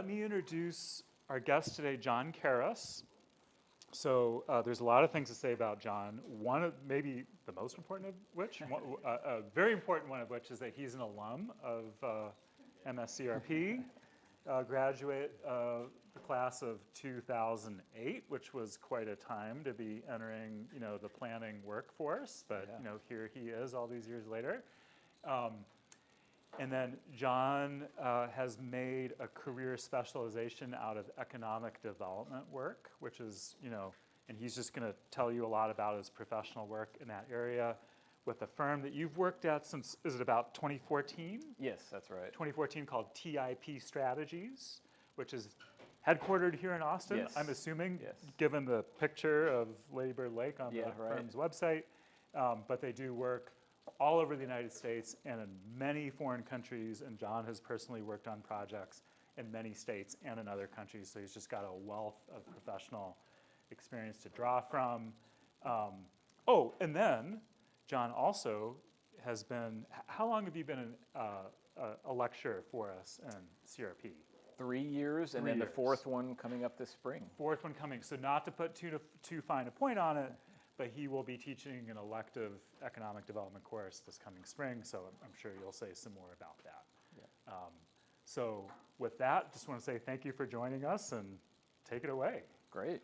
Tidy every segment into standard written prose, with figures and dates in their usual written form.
Let me introduce our guest today, John Karras. So there's a lot of things to say about John. One of maybe the most important of which, a very important one of which is that he's an alum of MSCRP, graduate of the class of 2008, which was quite a time to be entering, the planning workforce. But here he is all these years later. And then John has made a career specialization out of economic development work, which is, and he's just going to tell you a lot about his professional work in that area with a firm that you've worked at since, is it about 2014? Yes, that's right. 2014, called TIP Strategies, which is headquartered here in Austin, Yes. I'm assuming, Yes. given the picture of Lady Bird Lake on the right. firm's website. But they do work all over the United States and in many foreign countries, and John has personally worked on projects in many states and in other countries, so he's just got a wealth of professional experience to draw from. And then John also has been, how long have you been a lecturer for us in CRP? 3 years, and then the fourth one coming up this spring. Fourth one coming, so not to put too fine a point on it, but he will be teaching an elective economic development course this coming spring, so I'm sure you'll say some more about that. Yeah. So with that, just want to say thank you for joining us and take it away. Great.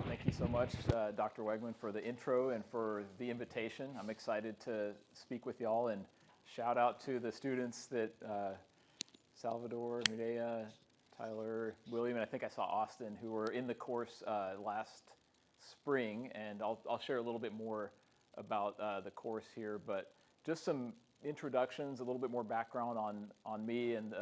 Thank you so much, Dr. Wegman, for the intro and for the invitation. I'm excited to speak with y'all, and shout out to the students that Salvador, Mireya, Tyler, William, and I think I saw Austin, who were in the course last spring, and I'll share a little bit more about the course here, but just some introductions, a little bit more background on me and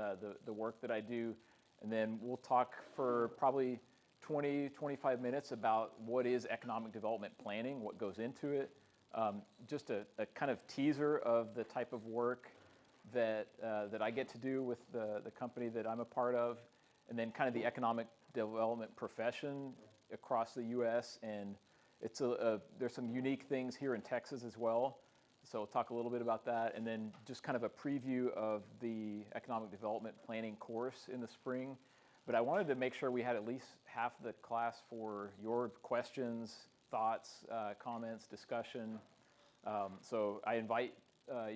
the work that I do, and then we'll talk for probably 20-25 minutes about what is economic development planning, what goes into it, just a kind of teaser of the type of work that I get to do with the company that I'm a part of, and then kind of the economic development profession across the U.S., and it's there's some unique things here in Texas as well, so we'll talk a little bit about that, and then just kind of a preview of the economic development planning course in the spring. But I wanted to make sure we had at least half the class for your questions, thoughts, comments, discussion. So I invite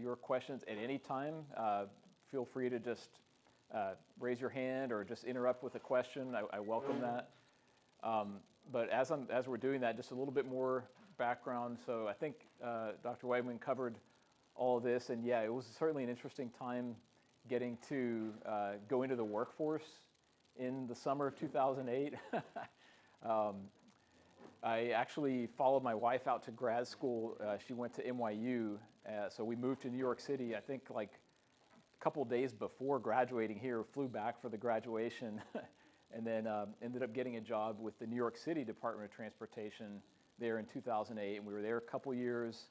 your questions at any time. Feel free to just raise your hand or just interrupt with a question. I welcome that. But as we're doing that, just a little bit more background. So I think Dr. Wegman covered all of this, and yeah, it was certainly an interesting time getting to go into the workforce in the summer of 2008. I actually followed my wife out to grad school. She went to NYU, so we moved to New York City, I think like a couple days before graduating here, flew back for the graduation, and then ended up getting a job with the New York City Department of Transportation there in 2008, and we were there a couple years.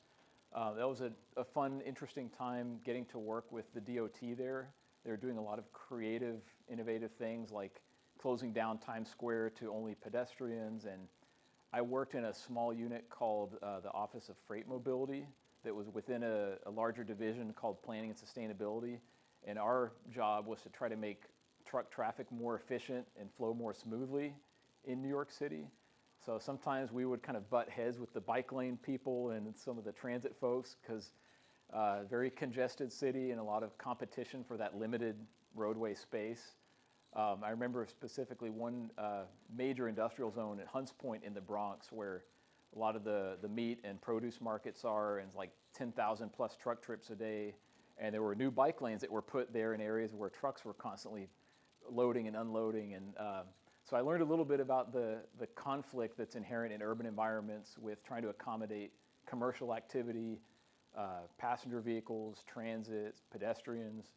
That was a fun, interesting time getting to work with the DOT there. They were doing a lot of creative, innovative things like closing down Times Square to only pedestrians, and I worked in a small unit called the Office of Freight Mobility that was within a larger division called Planning and Sustainability, and our job was to try to make truck traffic more efficient and flow more smoothly in New York City. So sometimes we would kind of butt heads with the bike lane people and some of the transit folks, because very congested city and a lot of competition for that limited roadway space. I remember specifically one major industrial zone at Hunts Point in the Bronx, where a lot of the meat and produce markets are, and it's like 10,000 plus truck trips a day. And there were new bike lanes that were put there in areas where trucks were constantly loading and unloading. And so I learned a little bit about the conflict that's inherent in urban environments with trying to accommodate commercial activity, passenger vehicles, transit, pedestrians.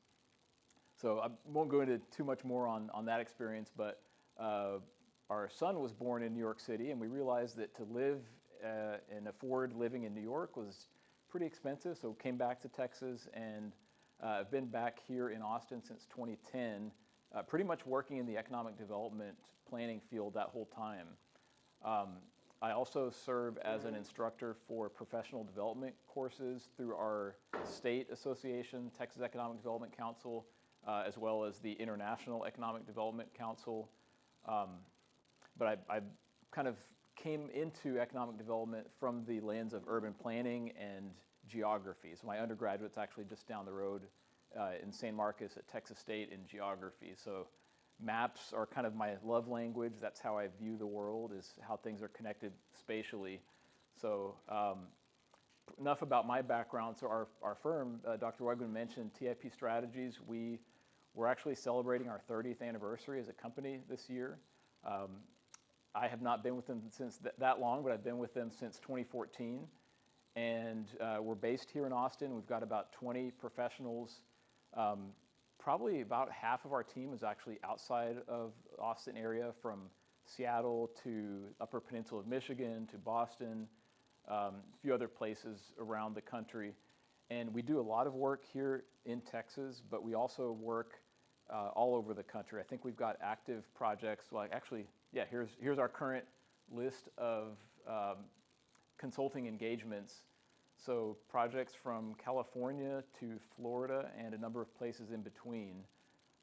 So I won't go into too much more on that experience, but our son was born in New York City, and we realized that to live and afford living in New York was pretty expensive, so came back to Texas, and I've been back here in Austin since 2010, pretty much working in the economic development planning field that whole time. I also serve as an instructor for professional development courses through our state association, Texas Economic Development Council. as well as the International Economic Development Council. But I kind of came into economic development from the lens of urban planning and geography. So my undergraduate's actually just down the road in San Marcos at Texas State in geography. So maps are kind of my love language. That's how I view the world, is how things are connected spatially. So enough about my background. So our firm, Dr. Wegman mentioned TIP Strategies. We're actually celebrating our 30th anniversary as a company this year. I have not been with them since that long, but I've been with them since 2014. And we're based here in Austin. We've got about 20 professionals. Probably about half of our team is actually outside of the Austin area, from Seattle to Upper Peninsula of Michigan to Boston, a few other places around the country. And we do a lot of work here in Texas, but we also work all over the country. I think we've got active projects. Like, actually, yeah, here's our current list of consulting engagements. So projects from California to Florida and a number of places in between.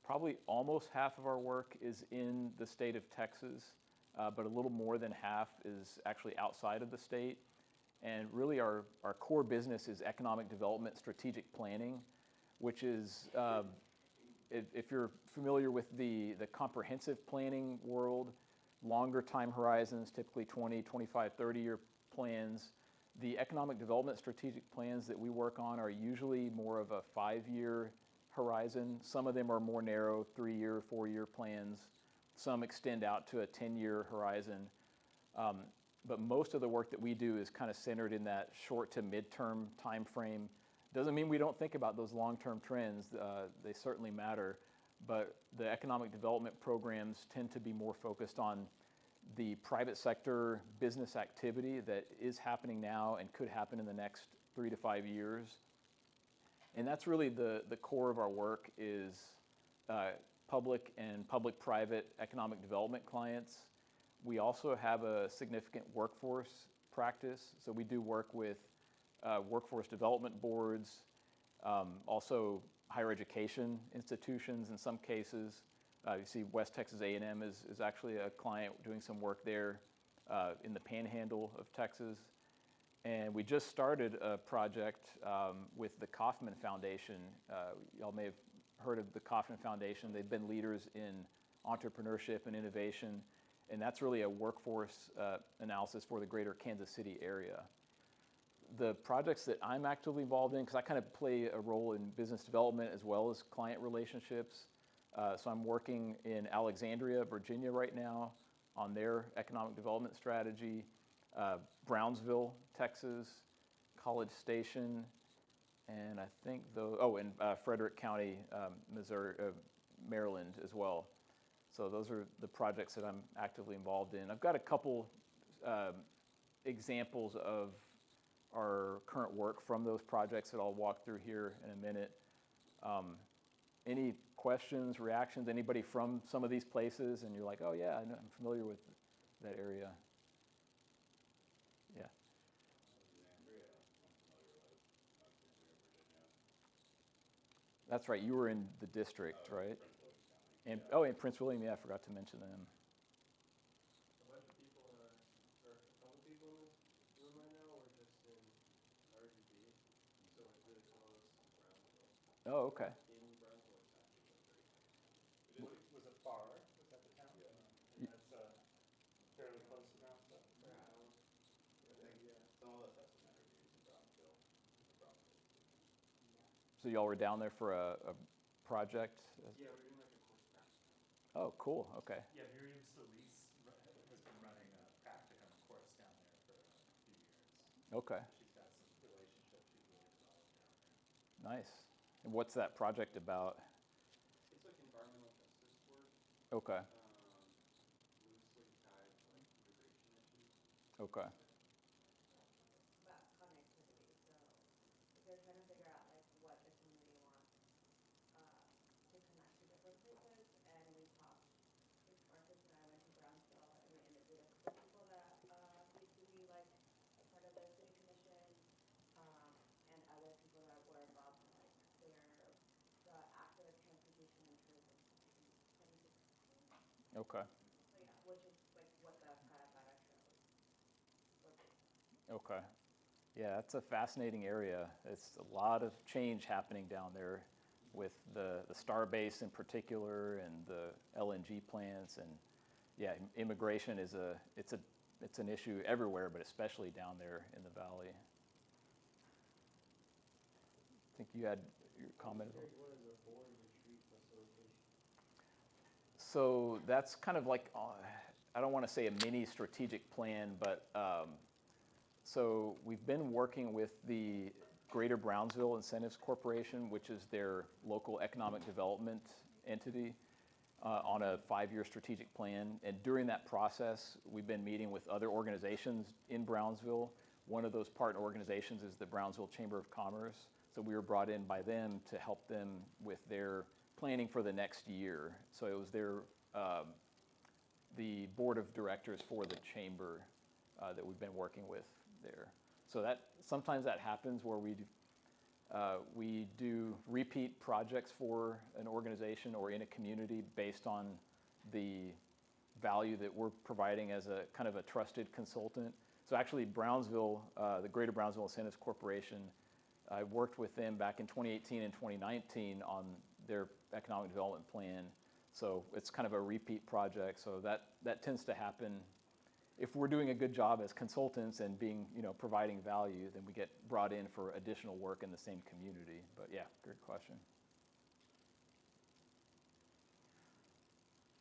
Probably almost half of our work is in the state of Texas, but a little more than half is actually outside of the state. And really our core business is economic development strategic planning, which is, if you're familiar with the comprehensive planning world, longer time horizons, typically 20, 25, 30-year plans. The economic development strategic plans that we work on are usually more of a 5-year horizon. Some of them are more narrow, 3-year, 4-year plans. Some extend out to a 10-year horizon. But most of the work that we do is kind of centered in that short to mid-term time frame. Doesn't mean we don't think about those long-term trends. They certainly matter. But the economic development programs tend to be more focused on the private sector business activity that is happening now and could happen in the next 3 to 5 years. And that's really the core of our work, is public and public-private economic development clients. We also have a significant workforce practice. So we do work with workforce development boards, also higher education institutions in some cases. You see West Texas A&M is actually a client doing some work there in the panhandle of Texas. And we just started a project with the Kauffman Foundation. Y'all may have heard of the Kauffman Foundation. They've been leaders in entrepreneurship and innovation. And that's really a workforce analysis for the greater Kansas City area. The projects that I'm actively involved in, because I kind of play a role in business development as well as client relationships. So I'm working in Alexandria, Virginia right now on their economic development strategy. Brownsville, Texas, College Station, and I think and Frederick County, Missouri, Maryland as well. So those are the projects that I'm actively involved in. I've got a couple examples of our current work from those projects that I'll walk through here in a minute. Any questions, reactions, anybody from some of these places, and you're like, oh yeah, I'm familiar with that area? Yeah. That's right, you were in the district, right? And, and Prince William, yeah, I forgot to mention them. A bunch of people, or a couple people in this room right now, or just in RGB, so it's really close to Brownsville. Oh, okay. In Brownsville, it's actually very nice. Was it far? Was that the town? Yeah. That's fairly close to Brownsville? Brown. Yeah. Some of us have some interviews in Brownsville. So y'all were down there for a project? Yeah, we're doing like a course practicum. Oh, cool, okay. Yeah, Miriam Solis has been running a practicum course down there for a few years. Okay, She's got some relationships she's really developed down there. nice. And what's that project about? It's like environmental justice work, Okay, loosely tied to like immigration issues. okay. About connectivity. So if they're trying to figure out like what the community wants to connect to different places, and we talked, Marcus and I went to Brownsville and we interviewed a couple people that used to be like a part of the city commission, and other people that were involved in like the active transportation Okay. So yeah, which is like what the Carapara shows. Okay. Yeah, that's a fascinating area. It's a lot of change happening down there with the Starbase in particular and the LNG plants, and yeah, immigration is it's an issue everywhere, but especially down there in the valley. I think you had your comment. What is a board retreat facilitation? So that's kind of like, I don't want to say a mini strategic plan, but so we've been working with the Greater Brownsville Incentives Corporation, which is their local economic development entity, on a 5-year strategic plan. And during that process, we've been meeting with other organizations in Brownsville. One of those partner organizations is the Brownsville Chamber of Commerce. So we were brought in by them to help them with their planning for the next year. So it was the board of directors for the chamber that we've been working with there. So that sometimes that happens where we do repeat projects for an organization or in a community based on the value that we're providing as a kind of a trusted consultant. So actually Brownsville, the Greater Brownsville Incentives Corporation, I worked with them back in 2018 and 2019 on their economic development plan. So it's kind of a repeat project. So that tends to happen. If we're doing a good job as consultants and providing value, then we get brought in for additional work in the same community. But yeah, good question.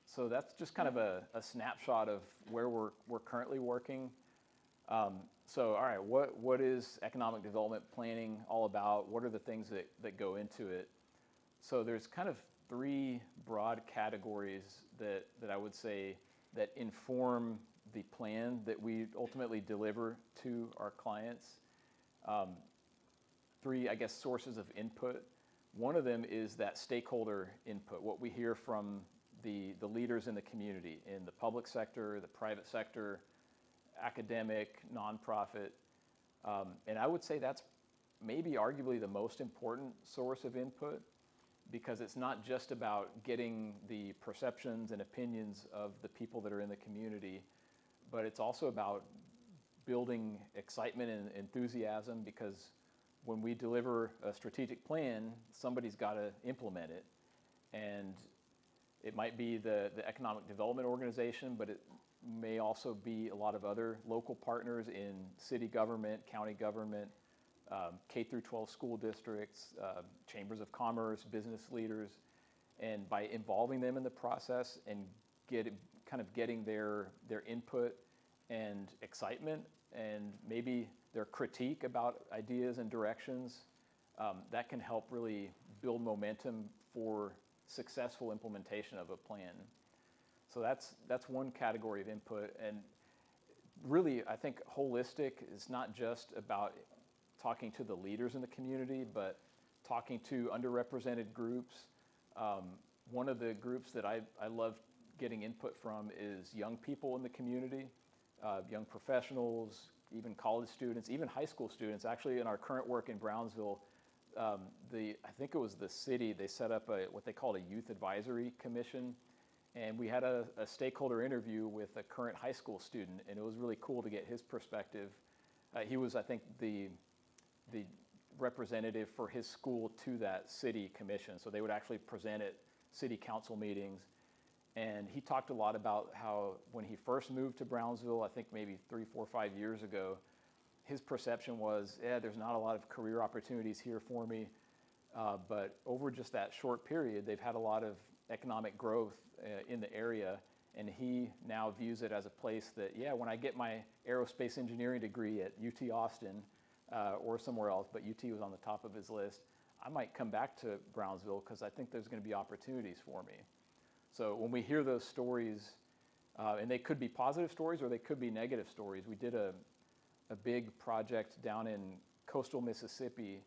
So that's just kind of a snapshot of where we're currently working. So all right, what is economic development planning all about? What are the things that go into it? So there's kind of 3 broad categories that I would say that inform the plan that we ultimately deliver to our clients. 3, I guess, sources of input. One of them is that stakeholder input, what we hear from the leaders in the community, in the public sector, the private sector, academic, nonprofit. And I would say that's maybe arguably the most important source of input, because it's not just about getting the perceptions and opinions of the people that are in the community, but it's also about building excitement and enthusiasm, because when we deliver a strategic plan, somebody's got to implement it. And it might be the economic development organization, but it may also be a lot of other local partners in city government, county government, K through 12 school districts, chambers of commerce, business leaders. And by involving them in the process and getting their input and excitement and maybe their critique about ideas and directions, that can help really build momentum for successful implementation of a plan. So that's one category of input. And really, I think holistic is not just about talking to the leaders in the community, but talking to underrepresented groups. One of the groups that I love getting input from is young people in the community, young professionals, even college students, even high school students. Actually, in our current work in Brownsville, I think it was the city, they set up what they called a youth advisory commission. And we had a stakeholder interview with a current high school student, and it was really cool to get his perspective. He was, I think, the representative for his school to that city commission. So they would actually present at city council meetings. And he talked a lot about how when he first moved to Brownsville, I think maybe 3, 4, 5 years ago, his perception was, there's not a lot of career opportunities here for me. But over just that short period, they've had a lot of economic growth in the area. And he now views it as a place that, when I get my aerospace engineering degree at UT Austin or somewhere else, but UT was on the top of his list, I might come back to Brownsville because I think there's going to be opportunities for me. So when we hear those stories, and they could be positive stories or they could be negative stories. We did a big project down in coastal Mississippi.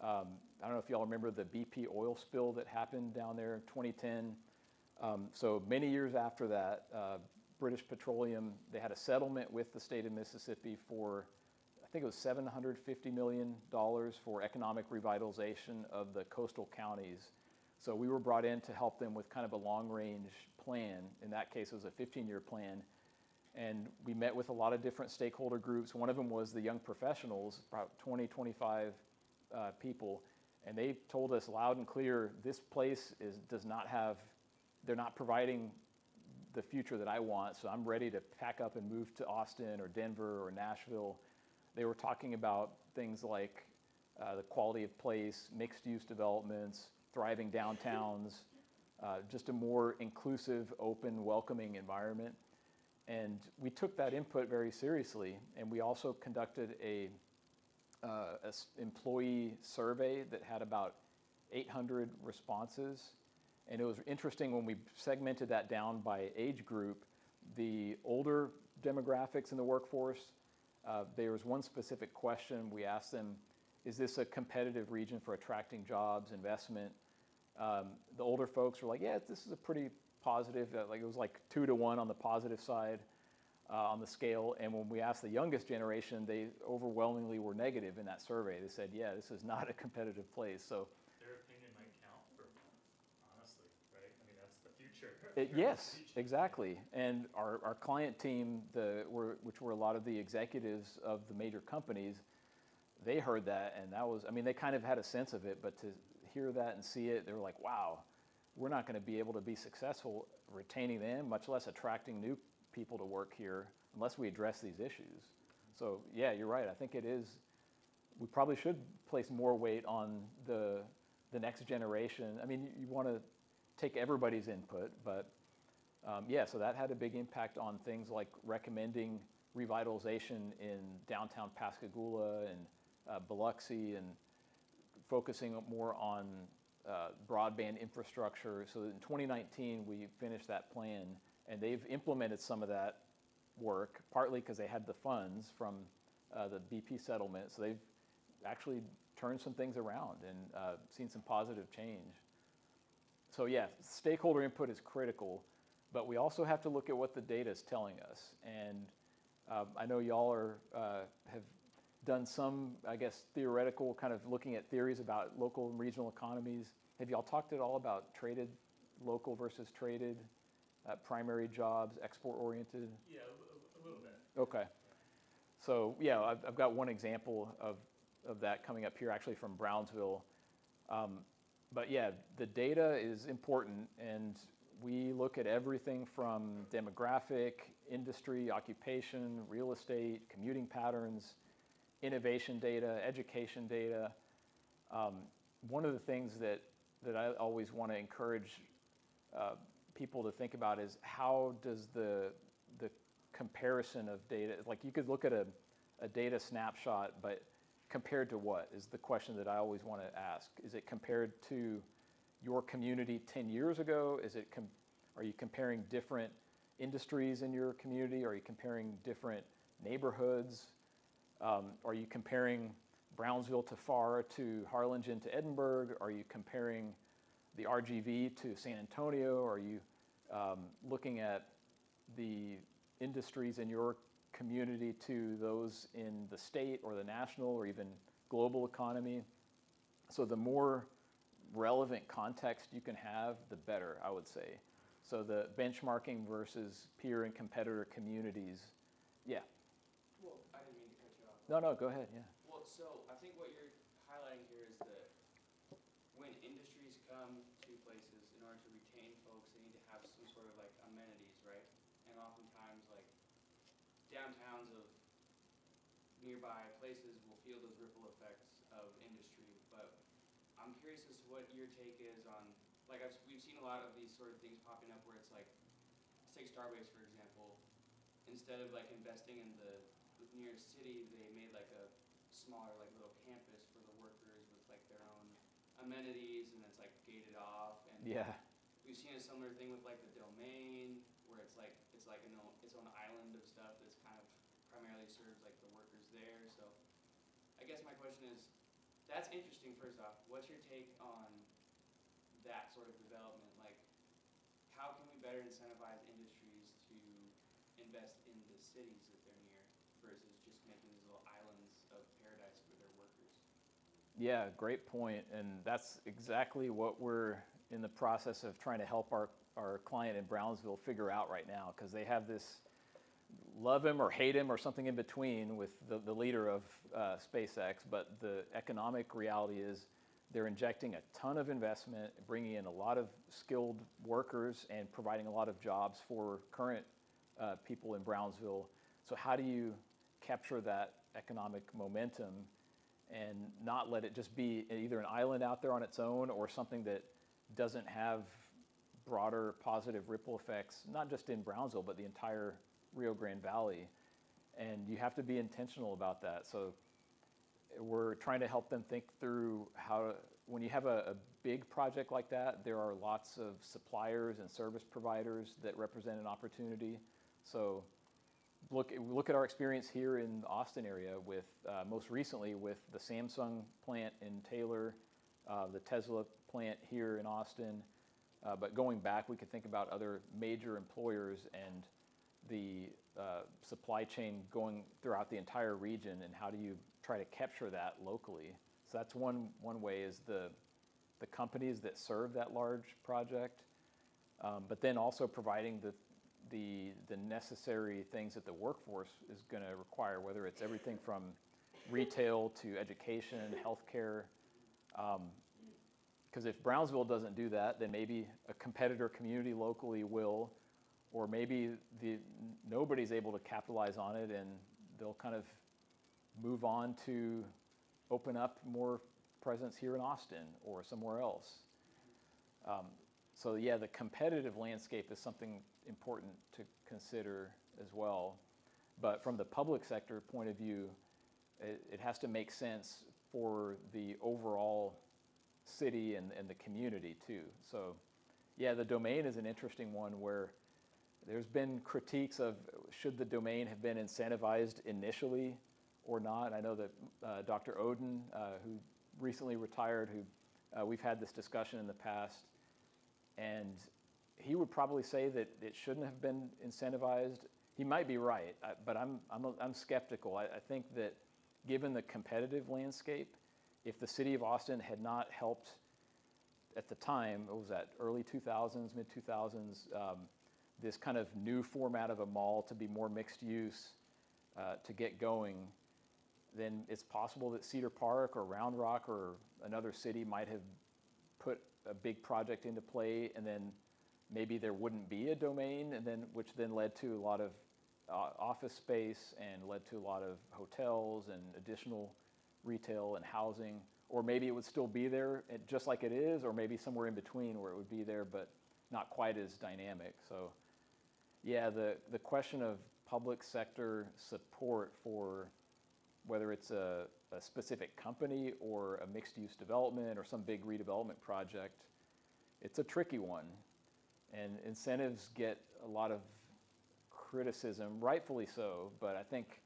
I don't know if y'all remember the BP oil spill that happened down there in 2010. So many years after that, British Petroleum, they had a settlement with the state of Mississippi for, I think it was $750 million for economic revitalization of the coastal counties, So we were brought in to help them with kind of a long-range plan. In that case, it was a 15-year plan. And we met with a lot of different stakeholder groups. One of them was the young professionals, about 20, 25 people. And they told us loud and clear, this place does not have, they're not providing the future that I want, so I'm ready to pack up and move to Austin or Denver or Nashville. They were talking about things like the quality of place, mixed-use developments, thriving downtowns, just a more inclusive, open, welcoming environment. And we took that input very seriously, and we also conducted a employee survey that had about 800 responses. And it was interesting when we segmented that down by age group, the older demographics in the workforce, there was one specific question we asked them, is this a competitive region for attracting jobs, investment? The older folks were like, yeah, this is a pretty positive, like it was like 2 to 1 on the positive side on the scale. And when we asked the youngest generation, they overwhelmingly were negative in that survey. They said, yeah, this is not a competitive place. So Their opinion might count for, honestly, right? I mean, that's the future. yes, exactly. And our client team, which were a lot of the executives of the major companies, they heard that, and that was, I mean, they kind of had a sense of it, but to hear that and see it, they were like, wow, we're not going to be able to be successful retaining them, much less attracting new people to work here, unless we address these issues. So yeah, you're right. I think it is, we probably should place more weight on the next generation. I mean, you want to take everybody's input, but yeah, so that had a big impact on things like recommending revitalization in downtown Pascagoula and Biloxi, and focusing more on broadband infrastructure. So in 2019, we finished that plan, and they've implemented some of that work, partly because they had the funds from the BP settlement. So they've actually turned some things around and seen some positive change. So yeah, stakeholder input is critical, but we also have to look at what the data is telling us. And I know y'all have done some, I guess, theoretical kind of looking at theories about local and regional economies. Have y'all talked at all about traded, local versus traded, primary jobs, export-oriented? Yeah, a little bit. Okay. So yeah, I've got one example of that coming up here, actually from Brownsville. But yeah, the data is important, and we look at everything from demographic, industry, occupation, real estate, commuting patterns, innovation data, education data. One of the things that I always want to encourage people to think about is how does the comparison of data, like you could look at a data snapshot, but compared to what is the question that I always want to ask. Is it compared to your community 10 years ago? Are you comparing different industries in your community? Are you comparing different neighborhoods? Are you comparing Brownsville to Farr to Harlingen to Edinburgh? Are you comparing the RGV to San Antonio? Are you looking at the industries in your community to those in the state or the national or even global economy? So the more relevant context you can have, the better, I would say. So the benchmarking versus peer and competitor communities. Yeah. Well, I didn't mean to cut you off. No, go ahead, yeah. Well, so I think what you're highlighting here is that when industries come to places, in order to retain folks, they need to have some sort of like amenities, right? And oftentimes like downtowns of nearby places will feel those ripple effects of industry. But I'm curious as to what your take is on, like we've seen a lot of these sort of things popping up where it's like, let's take Starbase for example. Instead of like investing in the nearest city, they made like a smaller like little campus for the workers with like their own amenities, and it's like gated off. And Yeah. we've seen a similar thing with like the Domain, where it's like its own island of stuff that's kind of primarily serves like the workers there. So I guess my question is, that's interesting. First off, what's your take on that sort of development? Like, how can we better incentivize industries to invest in the cities that they're near versus just making these little islands of paradise for their workers? Yeah, great point. And that's exactly what we're in the process of trying to help our client in Brownsville figure out right now, because they have this love him or hate him or something in between with the leader of SpaceX, but the economic reality is they're injecting a ton of investment, bringing in a lot of skilled workers and providing a lot of jobs for current people in Brownsville. So how do you capture that economic momentum and not let it just be either an island out there on its own or something that doesn't have broader positive ripple effects, not just in Brownsville, but the entire Rio Grande Valley? And you have to be intentional about that. So we're trying to help them think through how, when you have a big project like that, there are lots of suppliers and service providers that represent an opportunity. So look at our experience here in the Austin area with, most recently with the Samsung plant in Taylor, the Tesla plant here in Austin. But going back, we could think about other major employers and the supply chain going throughout the entire region, and how do you try to capture that locally. So that's one way, is the companies that serve that large project, but then also providing the necessary things that the workforce is going to require, whether it's everything from retail to education, healthcare. Because if Brownsville doesn't do that, then maybe a competitor community locally will, or maybe nobody's able to capitalize on it, and they'll kind of move on to open up more presence here in Austin or somewhere else. So yeah, the competitive landscape is something important to consider as well. But from the public sector point of view, it has to make sense for the overall city and the community too. So yeah, the domain is an interesting one where there's been critiques of, should the domain have been incentivized initially or not? I know that Dr. Oden, who recently retired, who we've had this discussion in the past, and he would probably say that it shouldn't have been incentivized. He might be right, but I'm skeptical. I think that given the competitive landscape, if the city of Austin had not helped at the time, what was that, early 2000s, mid 2000s, this kind of new format of a mall to be more mixed use, to get going, then it's possible that Cedar Park or Round Rock or another city might have put a big project into play, and then maybe there wouldn't be a domain, and then which then led to a lot of office space and led to a lot of hotels and additional retail and housing. Or maybe it would still be there just like it is, or maybe somewhere in between where it would be there but not quite as dynamic. So yeah, the question of public sector support for whether it's a specific company or a mixed-use development or some big redevelopment project, it's a tricky one. And incentives get a lot of criticism, rightfully so, but I think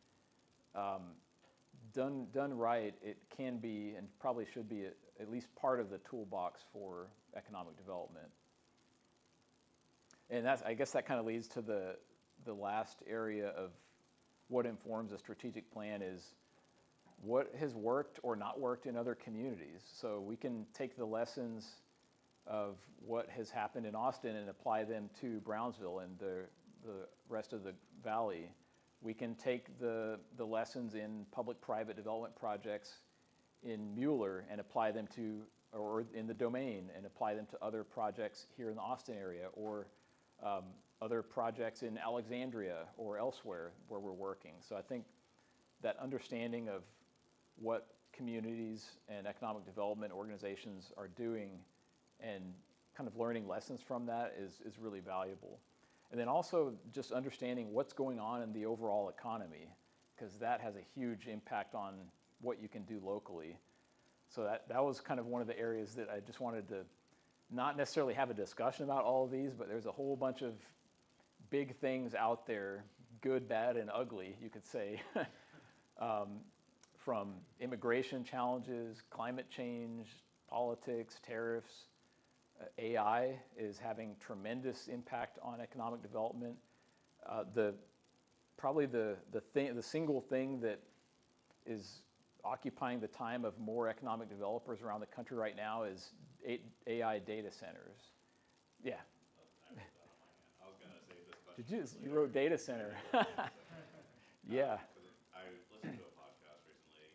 done right, it can be and probably should be at least part of the toolbox for economic development. And I guess that kind of leads to the last area of what informs a strategic plan is what has worked or not worked in other communities. So we can take the lessons of what has happened in Austin and apply them to Brownsville and the rest of the valley. We can take the lessons in public-private development projects in Mueller and apply them to, or in the domain, and apply them to other projects here in the Austin area, or other projects in Alexandria or elsewhere where we're working. So I think that understanding of what communities and economic development organizations are doing and kind of learning lessons from that is really valuable. And then also just understanding what's going on in the overall economy, because that has a huge impact on what you can do locally. So that was kind of one of the areas that I just wanted to not necessarily have a discussion about all of these, but there's a whole bunch of big things out there, good, bad, and ugly, you could say, from immigration challenges, climate change, politics, tariffs. AI is having tremendous impact on economic development. Probably the single thing that is occupying the time of more economic developers around the country right now is AI data centers. Yeah. I wrote that on my hand. I was gonna save this question. Did you? for You later. wrote data center. Yeah. 'Cause I listened to a podcast recently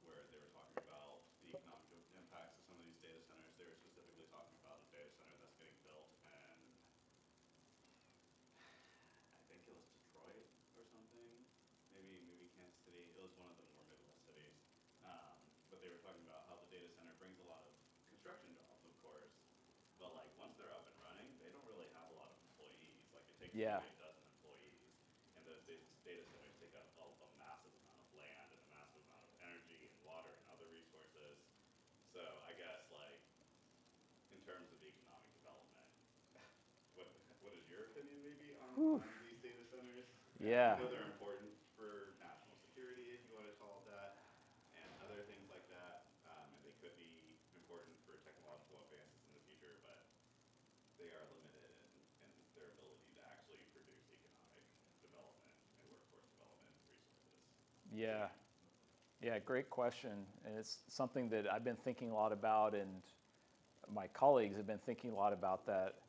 where they were talking about the economic impacts of some of these data centers. They were specifically talking about a data center that's getting built in, I think it was Detroit or something, maybe Kansas City. It was one of the more Midwest cities. But they were talking about how the data center brings a lot of construction jobs, of course. But like once they're up and running, they don't really have a lot of employees. Like it takes Yeah. maybe a dozen employees, and those data centers take up a massive amount of land and a massive amount of energy and water and other resources. So I guess like in terms of economic development, what is your opinion maybe on these data centers? Yeah. I know they're important for national security, if you want to call it that, and other things like that. And they could be important for technological advances in the future, but they are limited in their ability to actually produce economic development and workforce development resources. Yeah. Yeah, great question. And it's something that I've been thinking a lot about, and my colleagues have been thinking a lot about that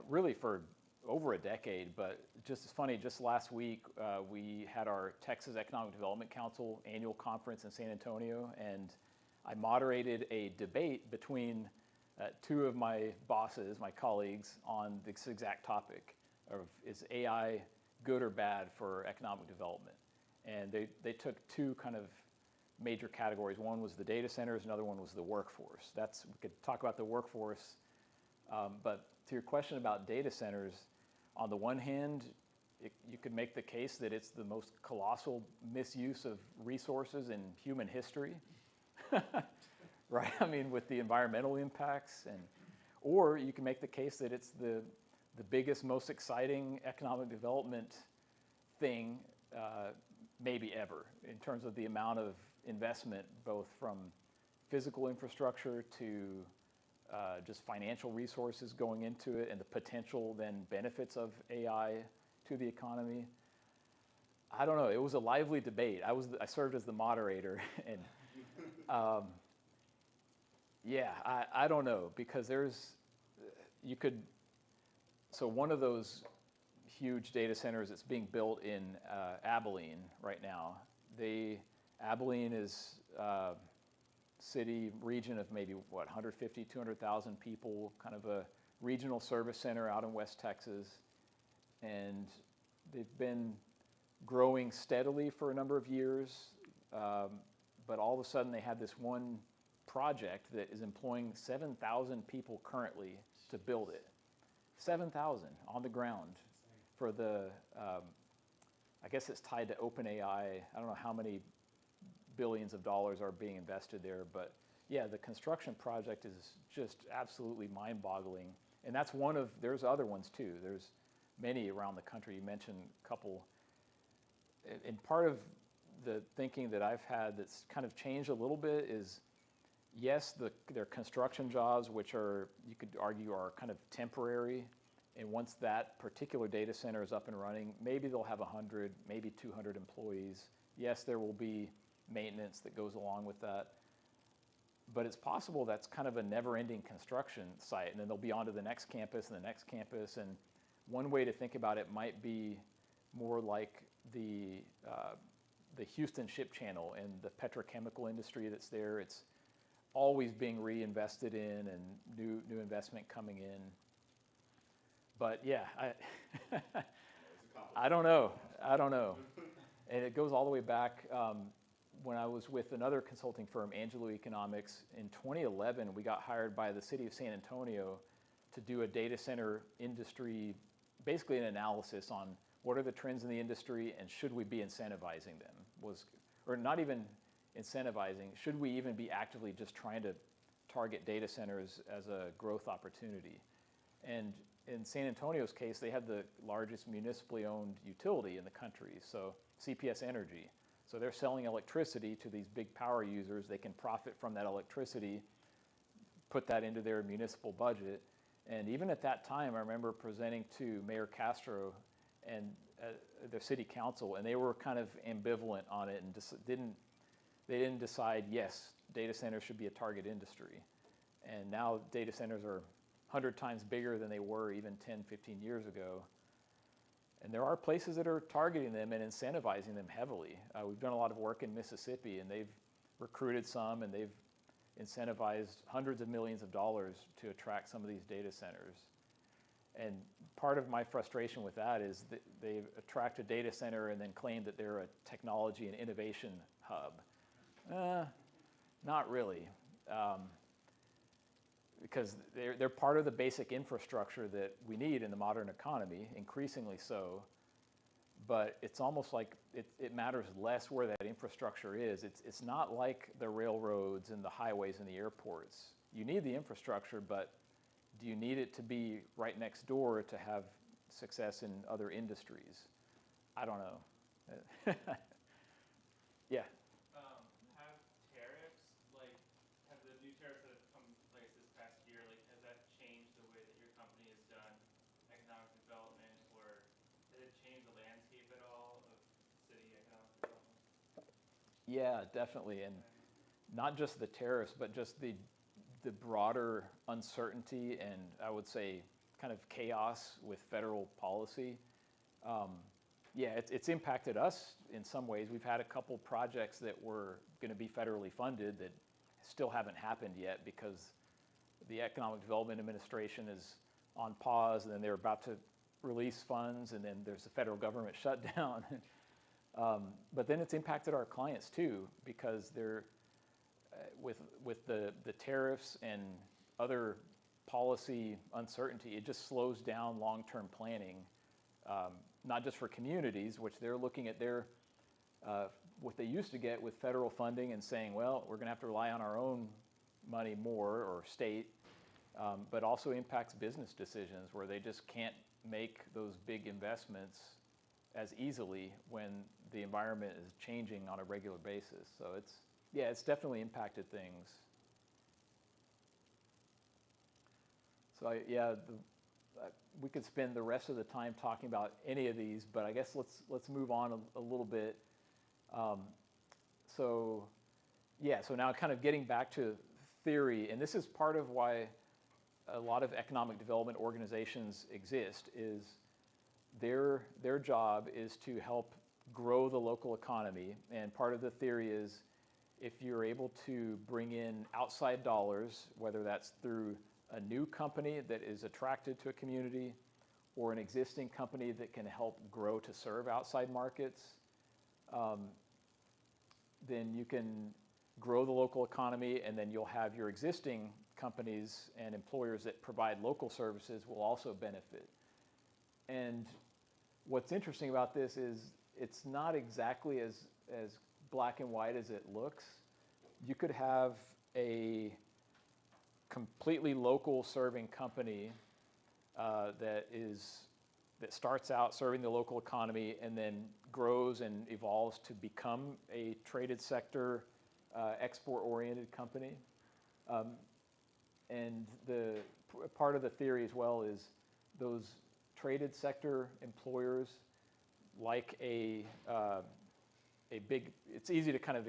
really for over a decade. But just as funny, just last week we had our Texas Economic Development Council annual conference in San Antonio, and I moderated a debate between two of my bosses, my colleagues, on this exact topic of is AI good or bad for economic development? And they took two kind of major categories. One was the data centers, another one was the workforce. We could talk about the workforce, but to your question about data centers, on the one hand, you could make the case that it's the most colossal misuse of resources in human history, right? I mean, with the environmental impacts, or you can make the case that it's the biggest, most exciting economic development thing maybe ever, in terms of the amount of investment, both from physical infrastructure to just financial resources going into it, and the potential then benefits of AI to the economy. I don't know. It was a lively debate. I served as the moderator, and yeah, I don't know, because so one of those huge data centers that's being built in Abilene right now. Abilene is city region of maybe 150, 200,000 people, kind of a regional service center out in West Texas, and they've been growing steadily for a number of years, but all of a sudden they had this one project that is employing 7,000 people currently to build it. 7,000 on the ground for I guess it's tied to OpenAI. I don't know how many billions of dollars are being invested there, but yeah, the construction project is just absolutely mind-boggling. And that's there's other ones too. There's many around the country. You mentioned a couple. And part of the thinking that I've had that's kind of changed a little bit is, yes, they're construction jobs, which you could argue are kind of temporary. And once that particular data center is up and running, maybe they'll have 100, maybe 200 employees. Yes, there will be maintenance that goes along with that. But it's possible that's kind of a never-ending construction site, and then they'll be on to the next campus and the next campus. And one way to think about it might be more like the Houston Ship Channel and the petrochemical industry that's there. It's always being reinvested in, and new investment coming in. But yeah, I don't know. And it goes all the way back when I was with another consulting firm, Angelo Economics. In 2011, we got hired by the city of San Antonio to do a data center industry, basically an analysis on what are the trends in the industry and should we be incentivizing them, or not even incentivizing, should we even be actively just trying to target data centers as a growth opportunity? And in San Antonio's case, they had the largest municipally owned utility in the country, so CPS Energy. So they're selling electricity to these big power users. They can profit from that electricity, put that into their municipal budget. And even at that time, I remember presenting to Mayor Castro and their city council, and they were kind of ambivalent on it and they didn't decide, yes, data centers should be a target industry. And now data centers are 100 times bigger than they were even 10, 15 years ago. And there are places that are targeting them and incentivizing them heavily. We've done a lot of work in Mississippi, and they've recruited some, and they've incentivized hundreds of millions of dollars to attract some of these data centers. And part of my frustration with that is that they attract a data center and then claim that they're a technology and innovation hub. Not really. Because they're part of the basic infrastructure that we need in the modern economy, increasingly so. But it's almost like it matters less where that infrastructure is. It's not like the railroads and the highways and the airports. You need the infrastructure, but do you need it to be right next door to have success in other industries? I don't know. Yeah. Have tariffs, like, have the new tariffs that have come into place this past year, like, has that changed the way that your company has done economic development, or has it changed the landscape at all of city economic development? Yeah, definitely. And not just the tariffs, but just the broader uncertainty and I would say kind of chaos with federal policy. Yeah, it's impacted us in some ways. We've had a couple projects that were going to be federally funded that still haven't happened yet because the Economic Development Administration is on pause, and then they're about to release funds, and then there's the federal government shutdown. But then it's impacted our clients too, because they're with the tariffs and other policy uncertainty, it just slows down long-term planning. Not just for communities, which they're looking at their, what they used to get with federal funding and saying, well, we're going to have to rely on our own money more, or state, but also impacts business decisions where they just can't make those big investments as easily when the environment is changing on a regular basis. So it's definitely impacted things. So we could spend the rest of the time talking about any of these, but I guess let's move on a little bit. So now kind of getting back to theory, and this is part of why a lot of economic development organizations exist, is their job is to help grow the local economy. And part of the theory is if you're able to bring in outside dollars, whether that's through a new company that is attracted to a community or an existing company that can help grow to serve outside markets, then you can grow the local economy, and then you'll have your existing companies and employers that provide local services will also benefit. And what's interesting about this is it's not exactly as black and white as it looks. You could have a completely local serving company that starts out serving the local economy and then grows and evolves to become a traded sector, export-oriented company. And the part of the theory as well is those traded sector employers, like a big, it's easy to kind of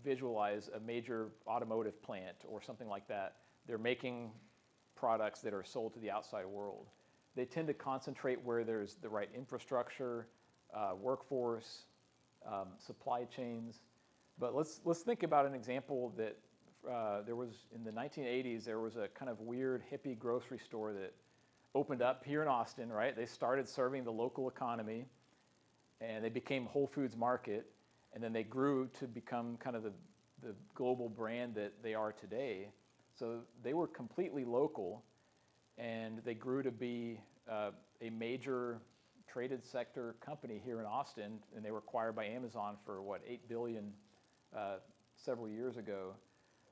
visualize a major automotive plant or something like that. They're making products that are sold to the outside world. They tend to concentrate where there's the right infrastructure, workforce, supply chains. But let's think about an example that there was in the 1980s. There was a kind of weird hippie grocery store that opened up here in Austin, right? They started serving the local economy, and they became Whole Foods Market, and then they grew to become kind of the global brand that they are today. So they were completely local, and they grew to be a major traded sector company here in Austin, and they were acquired by Amazon for, what, $8 billion several years ago.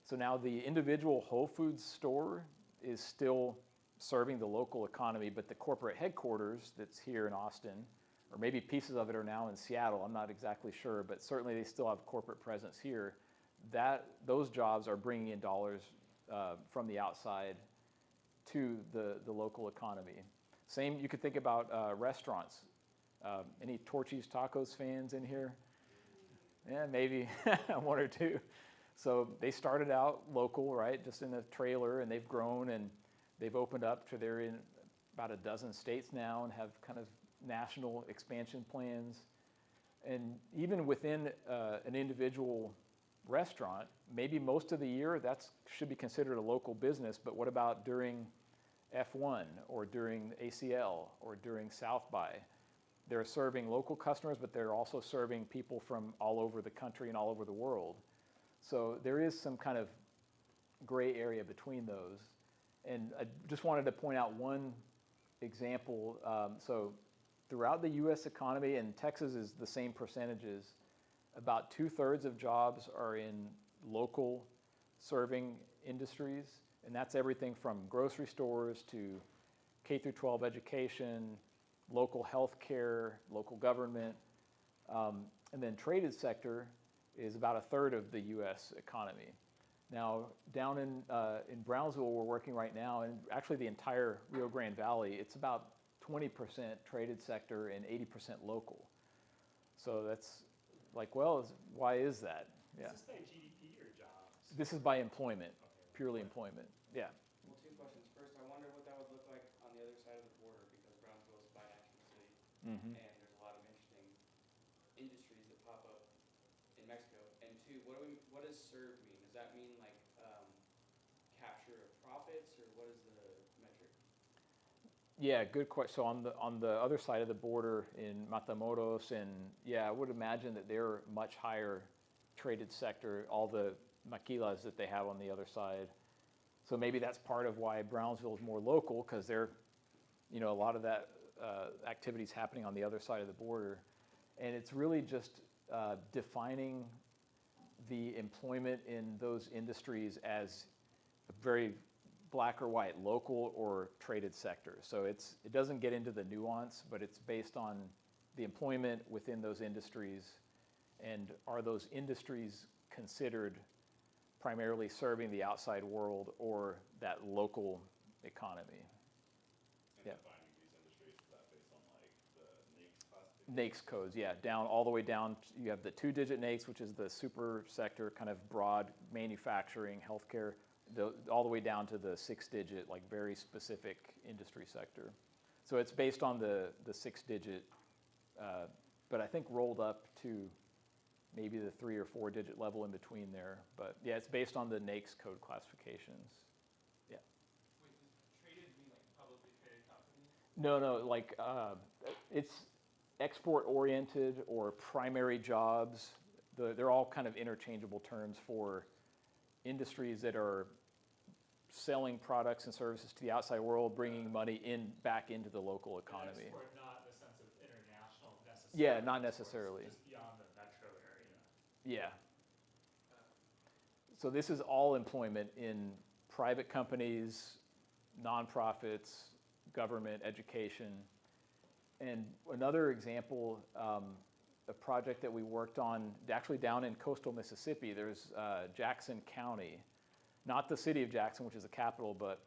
So now the individual Whole Foods store is still serving the local economy, but the corporate headquarters that's here in Austin, or maybe pieces of it are now in Seattle, I'm not exactly sure, but certainly they still have corporate presence here. Those jobs are bringing in dollars from the outside to the local economy. Same, you could think about restaurants. Any Torchy's Tacos fans in here? Yeah, maybe one or two. So they started out local, right, just in a trailer, and they've grown and they've opened up to they're in about a dozen states now and have kind of national expansion plans. And even within an individual restaurant, maybe most of the year that should be considered a local business, but what about during F1 or during ACL or during South by? They're serving local customers, but they're also serving people from all over the country and all over the world. So there is some kind of gray area between those. And I just wanted to point out one example. So throughout the US economy, and Texas is the same percentages, about 2/3 of jobs are in local serving industries. And that's everything from grocery stores to K through 12 education, local health care, local government. And then traded sector is about 1/3 of the US economy. Now, down in Brownsville, we're working right now, and actually the entire Rio Grande Valley, it's about 20% traded sector and 80% local. So that's like, well, why is that? Yeah. Is this by GDP or jobs? This is by employment, Okay. purely employment. Yeah. Well, two questions. First, I wonder what that would look like on the other side of the border, because Brownsville is a binational city, Mm-hmm. and there's a lot of interesting industries that pop up in Mexico. And two, what does serve mean? Does that mean like capture of profits, or what is the metric? Yeah, good question. So on the other side of the border in Matamoros, and yeah, I would imagine that they're much higher traded sector, all the maquilas that they have on the other side. So maybe that's part of why Brownsville is more local, because they're, you know, a lot of that activities happening on the other side of the border. And it's really just defining the employment in those industries as very black or white, local or traded sector. So it doesn't get into the nuance, but it's based on the employment within those industries, and are those industries considered primarily serving the outside world or that local economy. And Yeah. defining these industries, is that based on like the NAICS classification? NAICS codes, yeah, down all the way down. You have the 2-digit NAICS, which is the super sector, kind of broad manufacturing, healthcare, all the way down to the 6-digit, like very specific industry sector. So it's based on the 6-digit, but I think rolled up to maybe the 3 or 4-digit level in between there. But yeah, it's based on the NAICS code classifications. Yeah. Wait, does traded mean like publicly traded companies? No, like it's export-oriented or primary jobs. They're all kind of interchangeable terms for industries that are selling products and services to the outside world, bringing money back into the local economy. Export, not in the sense of international necessarily. Yeah, not exports, necessarily. Just beyond the metro area. Yeah. So this is all employment in private companies, nonprofits, government, education. And another example, a project that we worked on, actually down in coastal Mississippi, there's Jackson County. Not the city of Jackson, which is the capital, but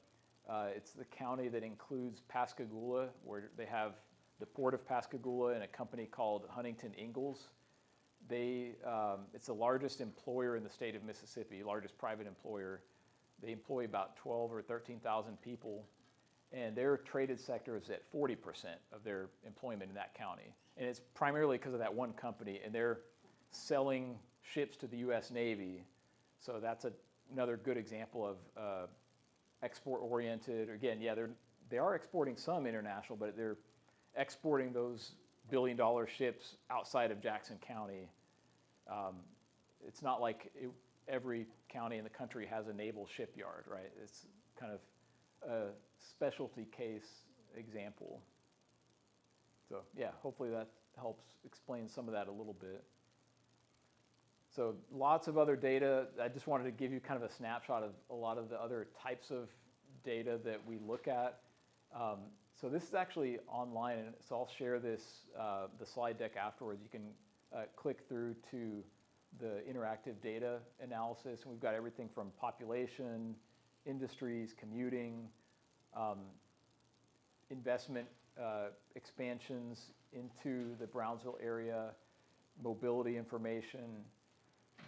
it's the county that includes Pascagoula, where they have the Port of Pascagoula and a company called Huntington Ingalls. It's the largest employer in the state of Mississippi, largest private employer. They employ about 12 or 13,000 people, and their traded sector is at 40% of their employment in that county. And it's primarily because of that one company, and they're selling ships to the U.S. Navy. So that's another good example of export-oriented. Again, yeah, they are exporting some international, but they're exporting those billion-dollar ships outside of Jackson County. It's not like every county in the country has a naval shipyard, right? It's kind of a specialty case example. So yeah, hopefully that helps explain some of that a little bit. So lots of other data. I just wanted to give you kind of a snapshot of a lot of the other types of data that we look at. So this is actually online, and so I'll share this, the slide deck afterwards. You can click through to the interactive data analysis, and we've got everything from population, industries, commuting, investment expansions into the Brownsville area, mobility information,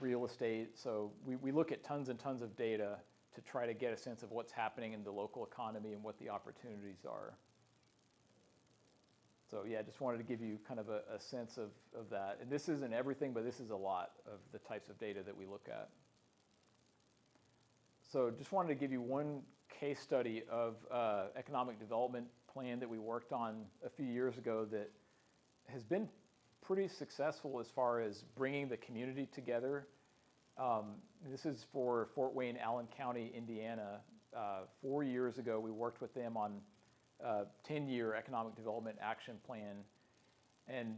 real estate. So we look at tons and tons of data to try to get a sense of what's happening in the local economy and what the opportunities are. So yeah, just wanted to give you kind of a sense of that. And this isn't everything, but this is a lot of the types of data that we look at. So just wanted to give you one case study of economic development plan that we worked on a few years ago that has been pretty successful as far as bringing the community together. This is for Fort Wayne, Allen County, Indiana. 4 years ago, we worked with them on a 10-year economic development action plan. And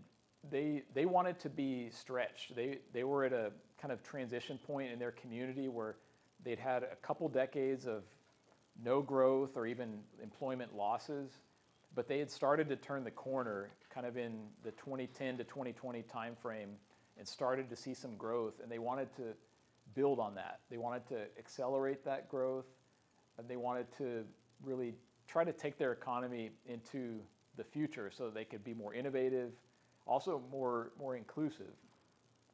they wanted to be stretched. They were at a kind of transition point in their community where they'd had a couple decades of no growth or even employment losses, but they had started to turn the corner kind of in the 2010 to 2020 timeframe and started to see some growth, and they wanted to build on that. They wanted to accelerate that growth, and they wanted to really try to take their economy into the future so that they could be more innovative, also more inclusive.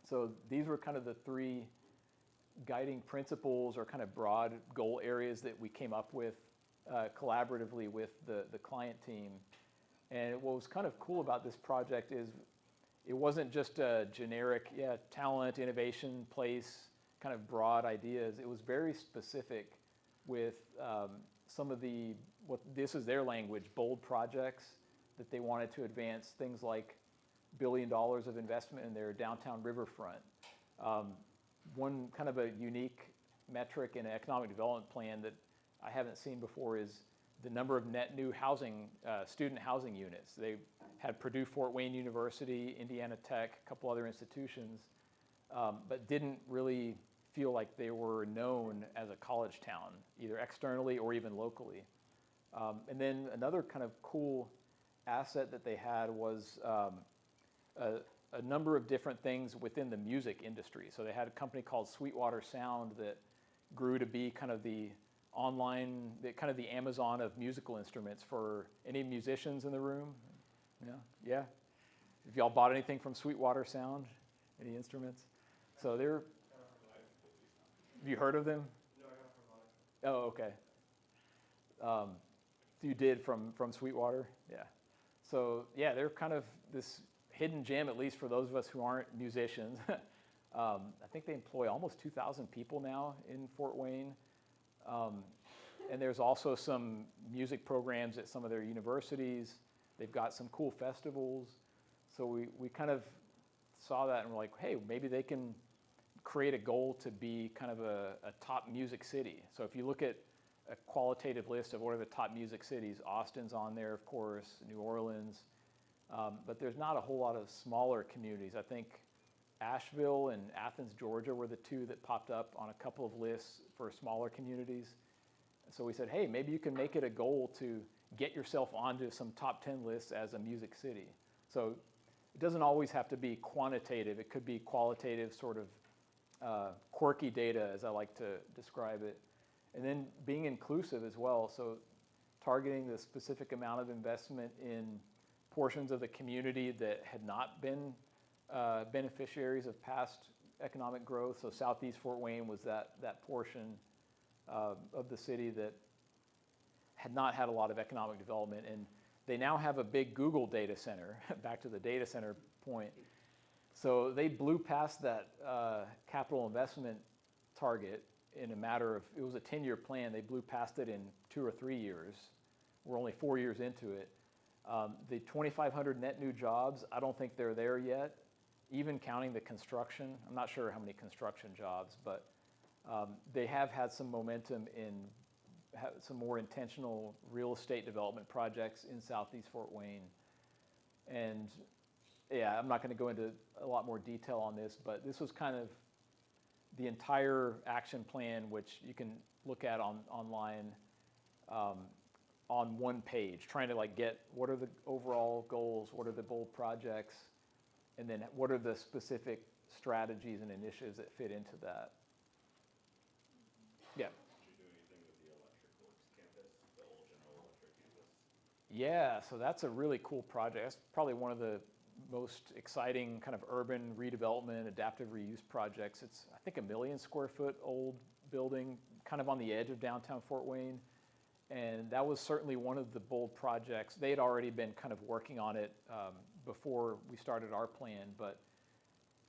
So these were kind of the three guiding principles or kind of broad goal areas that we came up with collaboratively with the client team. And what was kind of cool about this project is it wasn't just a generic, talent, innovation, place, kind of broad ideas. It was very specific with some of the, this is their language, bold projects that they wanted to advance, things like $1 billion of investment in their downtown riverfront. One kind of a unique metric in an economic development plan that I haven't seen before is the number of net new housing, student housing units. They had Purdue, Fort Wayne University, Indiana Tech, a couple other institutions, but didn't really feel like they were known as a college town, either externally or even locally. And then another kind of cool asset that they had was a number of different things within the music industry. So they had a company called Sweetwater Sound that grew to be kind of the online, kind of the Amazon of musical instruments for any musicians in the room. Yeah. If y'all bought anything from Sweetwater Sound, any instruments? So they're, have you heard of them? No, I got it from Monica. Oh, okay. You did from Sweetwater? Yeah. So yeah, they're kind of this hidden gem, at least for those of us who aren't musicians. I think they employ almost 2,000 people now in Fort Wayne. And there's also some music programs at some of their universities. They've got some cool festivals. So we kind of saw that and we're like, hey, maybe they can create a goal to be kind of a top music city. So if you look at a qualitative list of what are the top music cities, Austin's on there, of course, New Orleans. But there's not a whole lot of smaller communities. I think Asheville and Athens, Georgia were the two that popped up on a couple of lists for smaller communities. So we said, hey, maybe you can make it a goal to get yourself onto some top 10 lists as a music city. So it doesn't always have to be quantitative. It could be qualitative, sort of quirky data, as I like to describe it. And then being inclusive as well. So targeting the specific amount of investment in portions of the community that had not been beneficiaries of past economic growth. So Southeast Fort Wayne was that portion of the city that had not had a lot of economic development. And they now have a big Google data center, back to the data center point. So they blew past that capital investment target in a matter of, it was a 10-year plan. They blew past it in 2 or 3 years. We're only 4 years into it. The 2,500 net new jobs, I don't think they're there yet, even counting the construction. I'm not sure how many construction jobs, but they have had some momentum in some more intentional real estate development projects in Southeast Fort Wayne. And yeah, I'm not going to go into a lot more detail on this, but this was kind of the entire action plan, which you can look at online on one page, trying to like get what are the overall goals, what are the bold projects, and then what are the specific strategies and initiatives that fit into that. Yeah. Did you do anything with the Electric Works campus, the old General Electric campus? Yeah, so that's a really cool project. That's probably one of the most exciting kind of urban redevelopment, adaptive reuse projects. It's, I think, a 1 million square foot old building, kind of on the edge of downtown Fort Wayne. And that was certainly one of the bold projects. They had already been kind of working on it before we started our plan, but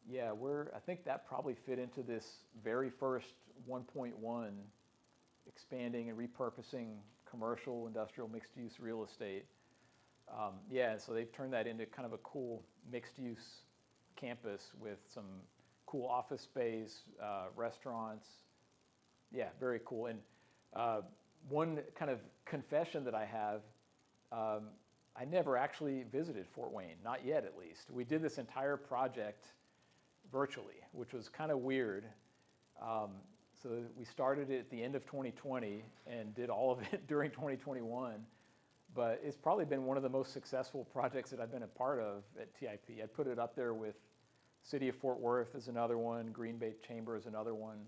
yeah, I think that probably fit into this very first 1.1 expanding and repurposing commercial, industrial, mixed-use real estate. Yeah, so they've turned that into kind of a cool mixed-use campus with some cool office space, restaurants. Yeah, very cool. And one kind of confession that I have, I never actually visited Fort Wayne, not yet at least. We did this entire project virtually, which was kind of weird. So we started it at the end of 2020 and did all of it during 2021. But it's probably been one of the most successful projects that I've been a part of at TIP. I'd put it up there with City of Fort Worth is another one, Green Bay Chamber is another one.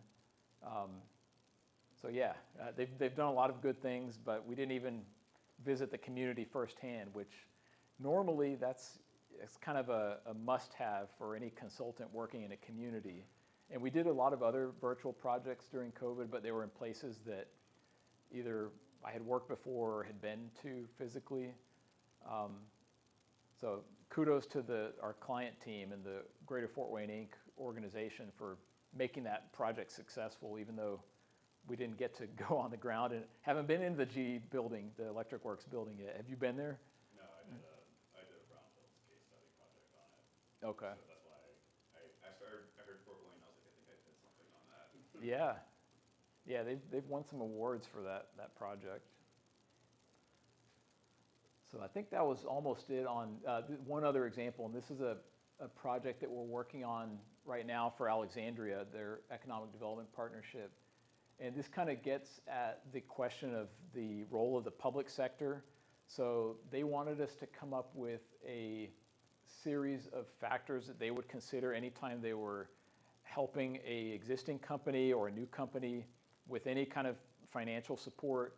So yeah, they've done a lot of good things, but we didn't even visit the community firsthand, which normally it's kind of a must-have for any consultant working in a community. And we did a lot of other virtual projects during COVID, but they were in places that either I had worked before or had been to physically. So kudos to our client team and the Greater Fort Wayne Inc. organization for making that project successful, even though we didn't get to go on the ground and haven't been in the GE building, the Electric Works building yet. Have you been there? No, I did a brownfields case study project on it. Okay. So that's why I heard Fort Wayne, I was like, I think I did something on that. Yeah. Yeah, they've won some awards for that project. So I think that was almost it on one other example, and this is a project that we're working on right now for Alexandria, their economic development partnership. And this kind of gets at the question of the role of the public sector. So they wanted us to come up with a series of factors that they would consider anytime they were helping a existing company or a new company with any kind of financial support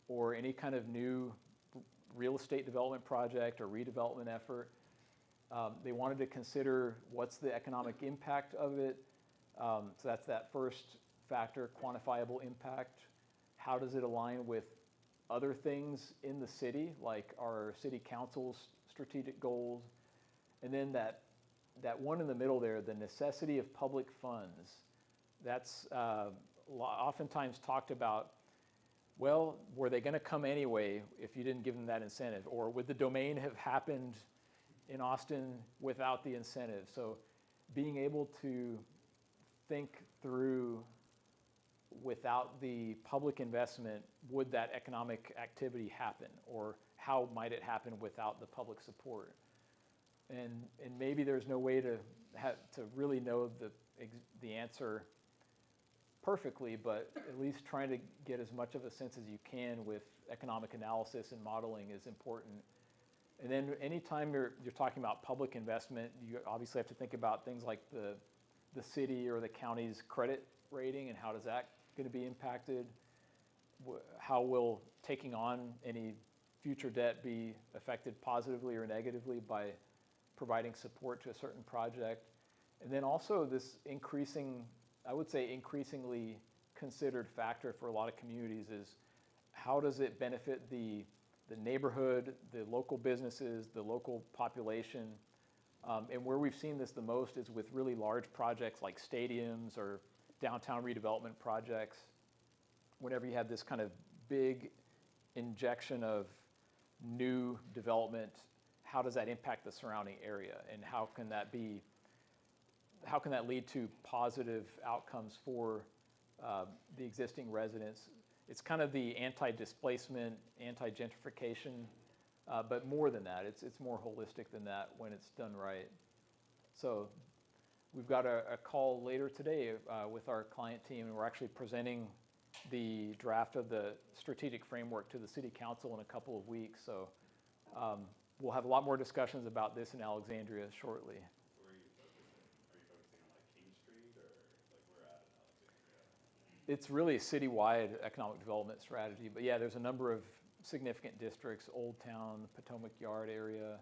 or any kind of new real estate development project or redevelopment effort. They wanted to consider what's the economic impact of it. So that's that first factor, quantifiable impact. How does it align with other things in the city, like our city council's strategic goals? And then that one in the middle there, the necessity of public funds. That's oftentimes talked about, well, were they going to come anyway if you didn't give them that incentive? Or would the domain have happened in Austin without the incentive? So being able to think through, without the public investment, would that economic activity happen? Or how might it happen without the public support? And maybe there's no way to really know the answer perfectly, but at least trying to get as much of a sense as you can with economic analysis and modeling is important. And then anytime you're talking about public investment, you obviously have to think about things like the city or the county's credit rating and how does that going to be impacted? How will taking on any future debt be affected positively or negatively by providing support to a certain project? And then also this I would say increasingly considered factor for a lot of communities is how does it benefit the neighborhood, the local businesses, the local population? And where we've seen this the most is with really large projects like stadiums or downtown redevelopment projects. Whenever you have this kind of big injection of new development, how does that impact the surrounding area? And how can that lead to positive outcomes for the existing residents? It's kind of the anti-displacement, anti-gentrification, but more than that. It's more holistic than that when it's done right. So we've got a call later today with our client team, and we're actually presenting the draft of the strategic framework to the city council in a couple of weeks. So we'll have a lot more discussions about this in Alexandria shortly. Where are you focusing? Are you focusing on like King Street or like where at in Alexandria? It's really a citywide economic development strategy. But yeah, there's a number of significant districts: Old Town, Potomac Yard area,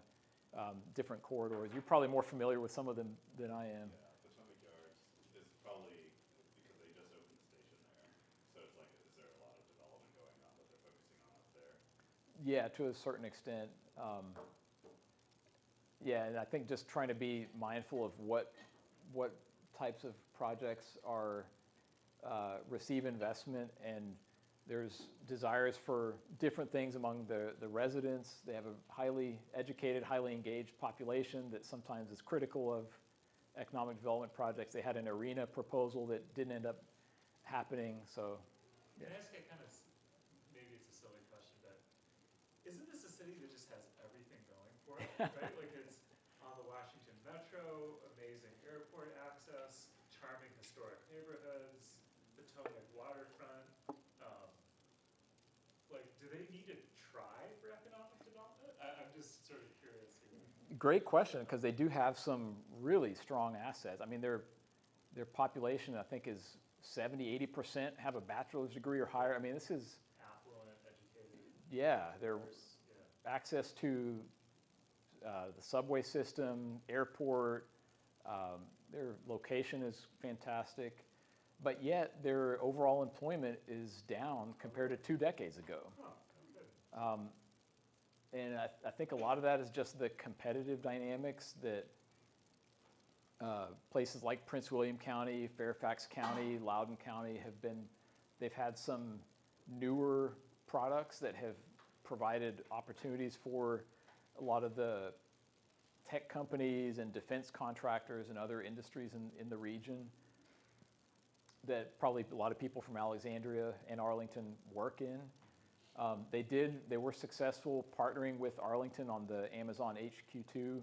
different corridors. You're probably more familiar with some of them than I am. Yeah, Potomac Yards is probably because they just opened the station there. So it's like, is there a lot of development going on that they're focusing on up there? Yeah, to a certain extent. Yeah, and I think just trying to be mindful of what types of projects are receive investment, and there's desires for different things among the residents. They have a highly educated, highly engaged population that sometimes is critical of economic development projects. They had an arena proposal that didn't end up happening, so. Can I ask a kind of, maybe it's a silly question, but isn't this a city that just has everything going for it, right? Like it's on the Washington Metro, amazing airport access, charming historic neighborhoods, Potomac waterfront. Like, do they need to try for economic development? I'm just sort of curious here. Great question, because they do have some really strong assets. I mean, their population, I think, is 70–80% have a bachelor's degree or higher. I mean, this is, Affluent, educated. yeah, their diverse, yeah. access to the subway system, airport, their location is fantastic, but yet their overall employment is down compared to 2 decades ago. Oh, good. And I think a lot of that is just the competitive dynamics that places like Prince William County, Fairfax County, Loudoun County they've had some newer products that have provided opportunities for a lot of the tech companies and defense contractors and other industries in the region that probably a lot of people from Alexandria and Arlington work in. They were successful partnering with Arlington on the Amazon HQ2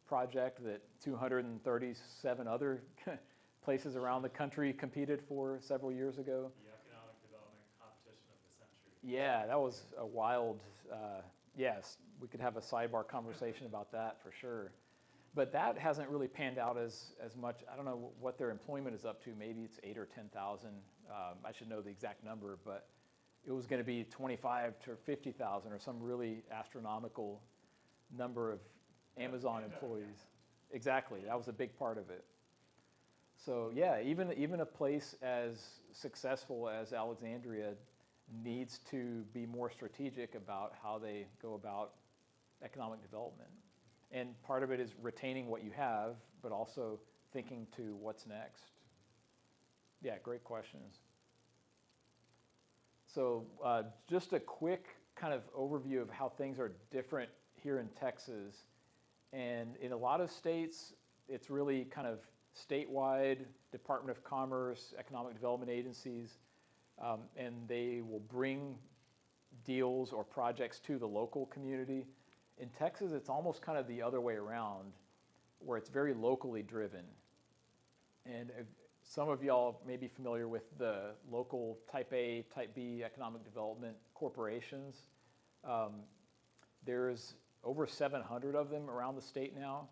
project that 237 other places around the country competed for several years ago. The economic development competition of the century. Yeah, that was a wild, yes, we could have a sidebar conversation about that for sure. But that hasn't really panned out as much. I don't know what their employment is up to. Maybe it's 8,000 or 10,000. I should know the exact number, but it was going to be 25 to 50,000 or some really astronomical number of Amazon employees. Exactly, that was a big part of it. So yeah, even a place as successful as Alexandria needs to be more strategic about how they go about economic development. And part of it is retaining what you have, but also thinking to what's next. Yeah, great questions. So just a quick kind of overview of how things are different here in Texas. And in a lot of states, it's really kind of statewide, Department of Commerce, economic development agencies, and they will bring deals or projects to the local community. In Texas, it's almost kind of the other way around, where it's very locally driven. And some of y'all may be familiar with the local Type A, Type B economic development corporations. There's over 700 of them around the state now.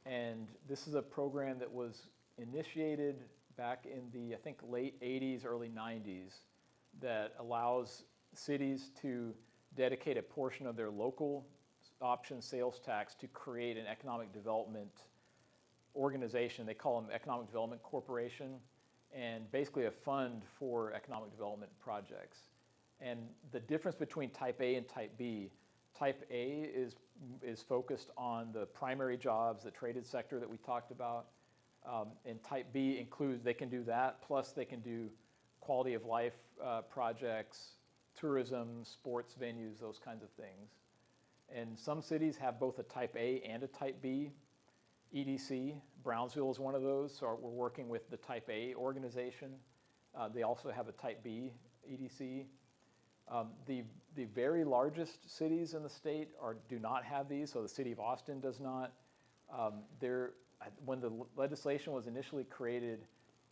And this is a program that was initiated back in the, I think, late 80s, early 90s, that allows cities to dedicate a portion of their local option sales tax to create an economic development organization. They call them Economic Development Corporation, and basically a fund for economic development projects. And the difference between Type A and Type B, Type A is focused on the primary jobs, the traded sector that we talked about. And Type B includes, they can do that, plus they can do quality of life projects, tourism, sports venues, those kinds of things. And some cities have both a Type A and a Type B EDC. Brownsville is one of those, so we're working with the Type A organization. They also have a Type B EDC. The very largest cities in the state do not have these, so the city of Austin does not. When the legislation was initially created,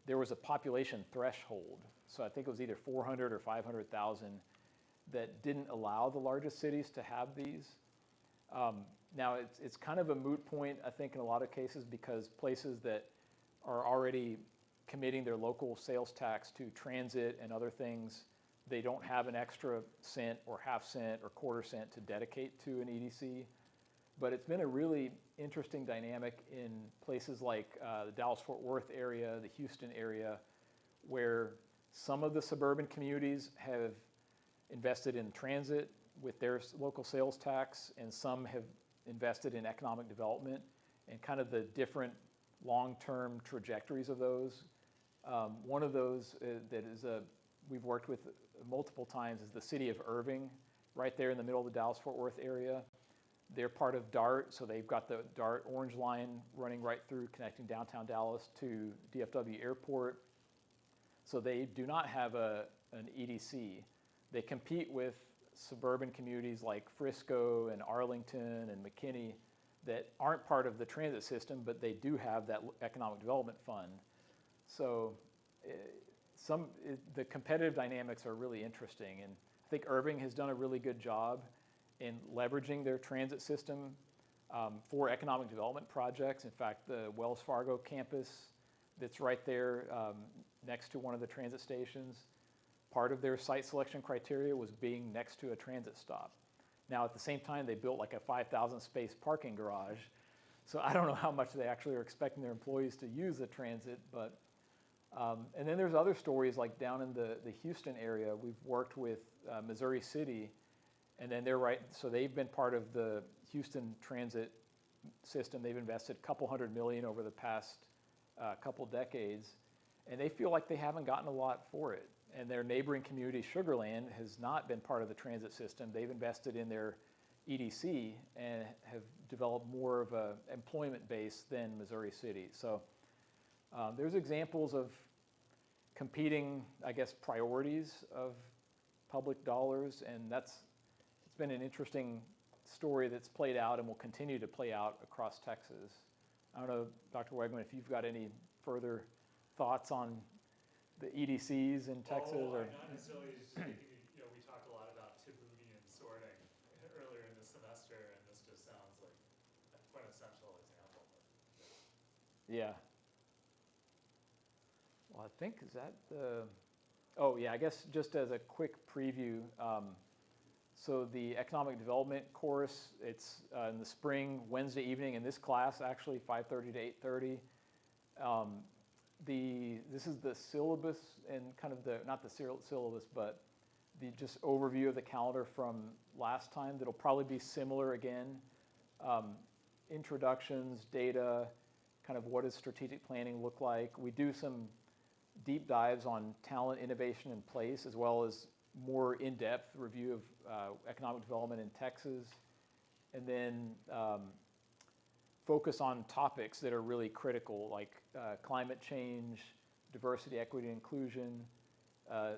there was a population threshold. So I think it was either 400 or 500,000 that didn't allow the largest cities to have these. Now, it's kind of a moot point, I think, in a lot of cases, because places that are already committing their local sales tax to transit and other things, they don't have an extra cent or half cent or quarter cent to dedicate to an EDC. But it's been a really interesting dynamic in places like the Dallas-Fort Worth area, the Houston area, where some of the suburban communities have invested in transit with their local sales tax, and some have invested in economic development, and kind of the different long-term trajectories of those. One of those that is we've worked with multiple times is the city of Irving, right there in the middle of the Dallas-Fort Worth area. They're part of DART, so they've got the DART Orange Line running right through, connecting downtown Dallas to DFW Airport. So they do not have an EDC. They compete with suburban communities like Frisco and Arlington and McKinney that aren't part of the transit system, but they do have that economic development fund. So the competitive dynamics are really interesting, and I think Irving has done a really good job in leveraging their transit system for economic development projects. In fact, the Wells Fargo campus that's right there next to one of the transit stations, part of their site selection criteria was being next to a transit stop. Now, at the same time, they built like a 5,000 space parking garage. So I don't know how much they actually are expecting their employees to use the transit, but, and then there's other stories like down in the Houston area. We've worked with Missouri City, and then they're right, so they've been part of the Houston transit system. They've invested a couple $100 million over the past couple decades, and they feel like they haven't gotten a lot for it. And their neighboring community, Sugar Land, has not been part of the transit system. They've invested in their EDC and have developed more of an employment base than Missouri City. So there's examples of competing, I guess, priorities of public dollars, and it's been an interesting story that's played out and will continue to play out across Texas. I don't know, Dr. Wegman, if you've got any further thoughts on the EDCs in Texas? Or not necessarily. Just thinking, we talked a lot about Tabooty and sorting earlier in the semester, and this just sounds like a quintessential example. Yeah. Well, I think, is that the, oh yeah, I guess just as a quick preview, so the economic development course, it's in the spring, Wednesday evening in this class, actually, 5:30 to 8:30. This is the syllabus and kind of not the syllabus, but the just overview of the calendar from last time. That'll probably be similar again. Introductions, data, kind of what does strategic planning look like. We do some deep dives on talent, innovation, and place, as well as more in-depth review of economic development in Texas. And then focus on topics that are really critical, like climate change, diversity, equity, and inclusion,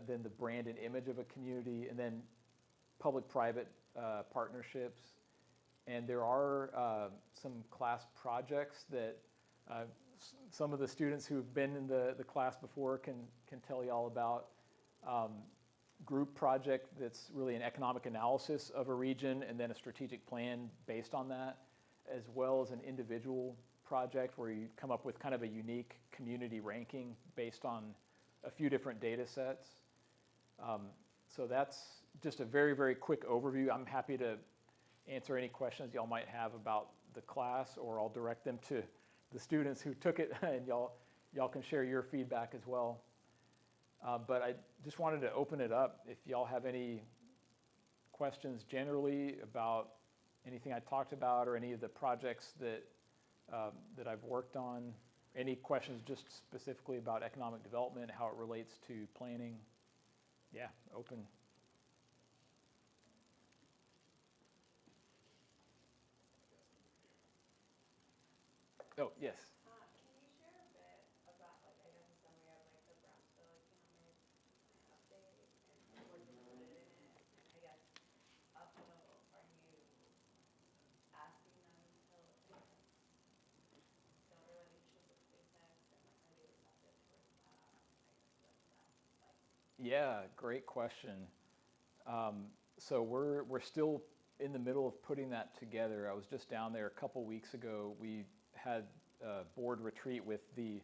then the brand and image of a community, and then public-private partnerships. And there are some class projects that some of the students who've been in the class before can tell you all about. Group project that's really an economic analysis of a region and then a strategic plan based on that, as well as an individual project where you come up with kind of a unique community ranking based on a few different data sets. So that's just a very, very quick overview. I'm happy to answer any questions y'all might have about the class, or I'll direct them to the students who took it, and y'all can share your feedback as well. But I just wanted to open it up if y'all have any questions generally about anything I talked about or any of the projects that I've worked on. Any questions just specifically about economic development, how it relates to planning? Yeah, open. Oh, yes. Can you share a bit about, like, I guess a summary of, like, the Brownsville economic update and what's included in it? And I guess also, are you asking them to, like, build a relationship with SpaceX, and, like, are they receptive towards that? I guess what's that like? Yeah, great question. So we're still in the middle of putting that together. I was just down there a couple weeks ago. We had a board retreat with the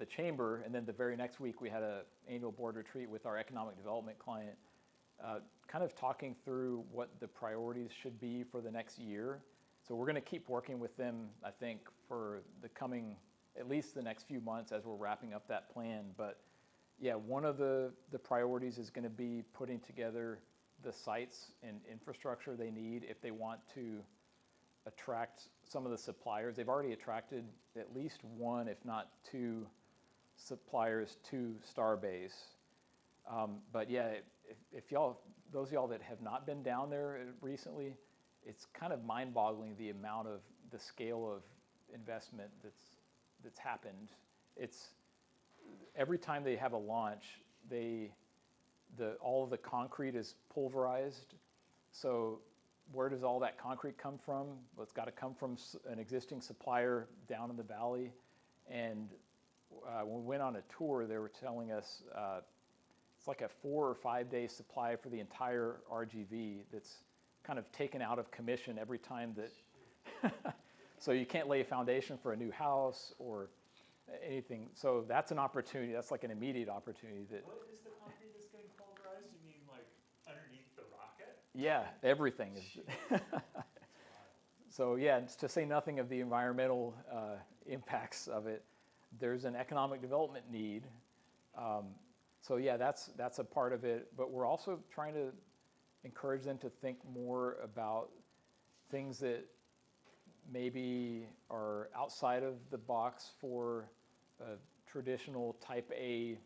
chamber, and then the very next week we had an annual board retreat with our economic development client. kind of talking through what the priorities should be for the next year. So we're going to keep working with them, I think, for the coming, at least the next few months as we're wrapping up that plan. But yeah, one of the priorities is going to be putting together the sites and infrastructure they need if they want to attract some of the suppliers. They've already attracted at least one, if not two, suppliers to Starbase. But yeah, if y'all, those of y'all that have not been down there recently, it's kind of mind-boggling the amount of the scale of investment that's happened. It's every time they have a launch, all of the concrete is pulverized. So where does all that concrete come from? Well, it's got to come from an existing supplier down in the valley. And when we went on a tour, they were telling us it's like a 4 or 5 day supply for the entire RGV that's kind of taken out of commission every time that, so you can't lay a foundation for a new house or anything. So that's an opportunity, that's like an immediate opportunity that. What is the concrete that's getting pulverized? You mean like underneath the rocket? Yeah, everything is. So yeah, to say nothing of the environmental impacts of it, there's an economic development need. So yeah, that's a part of it. But we're also trying to encourage them to think more about things that maybe are outside of the box for a traditional type A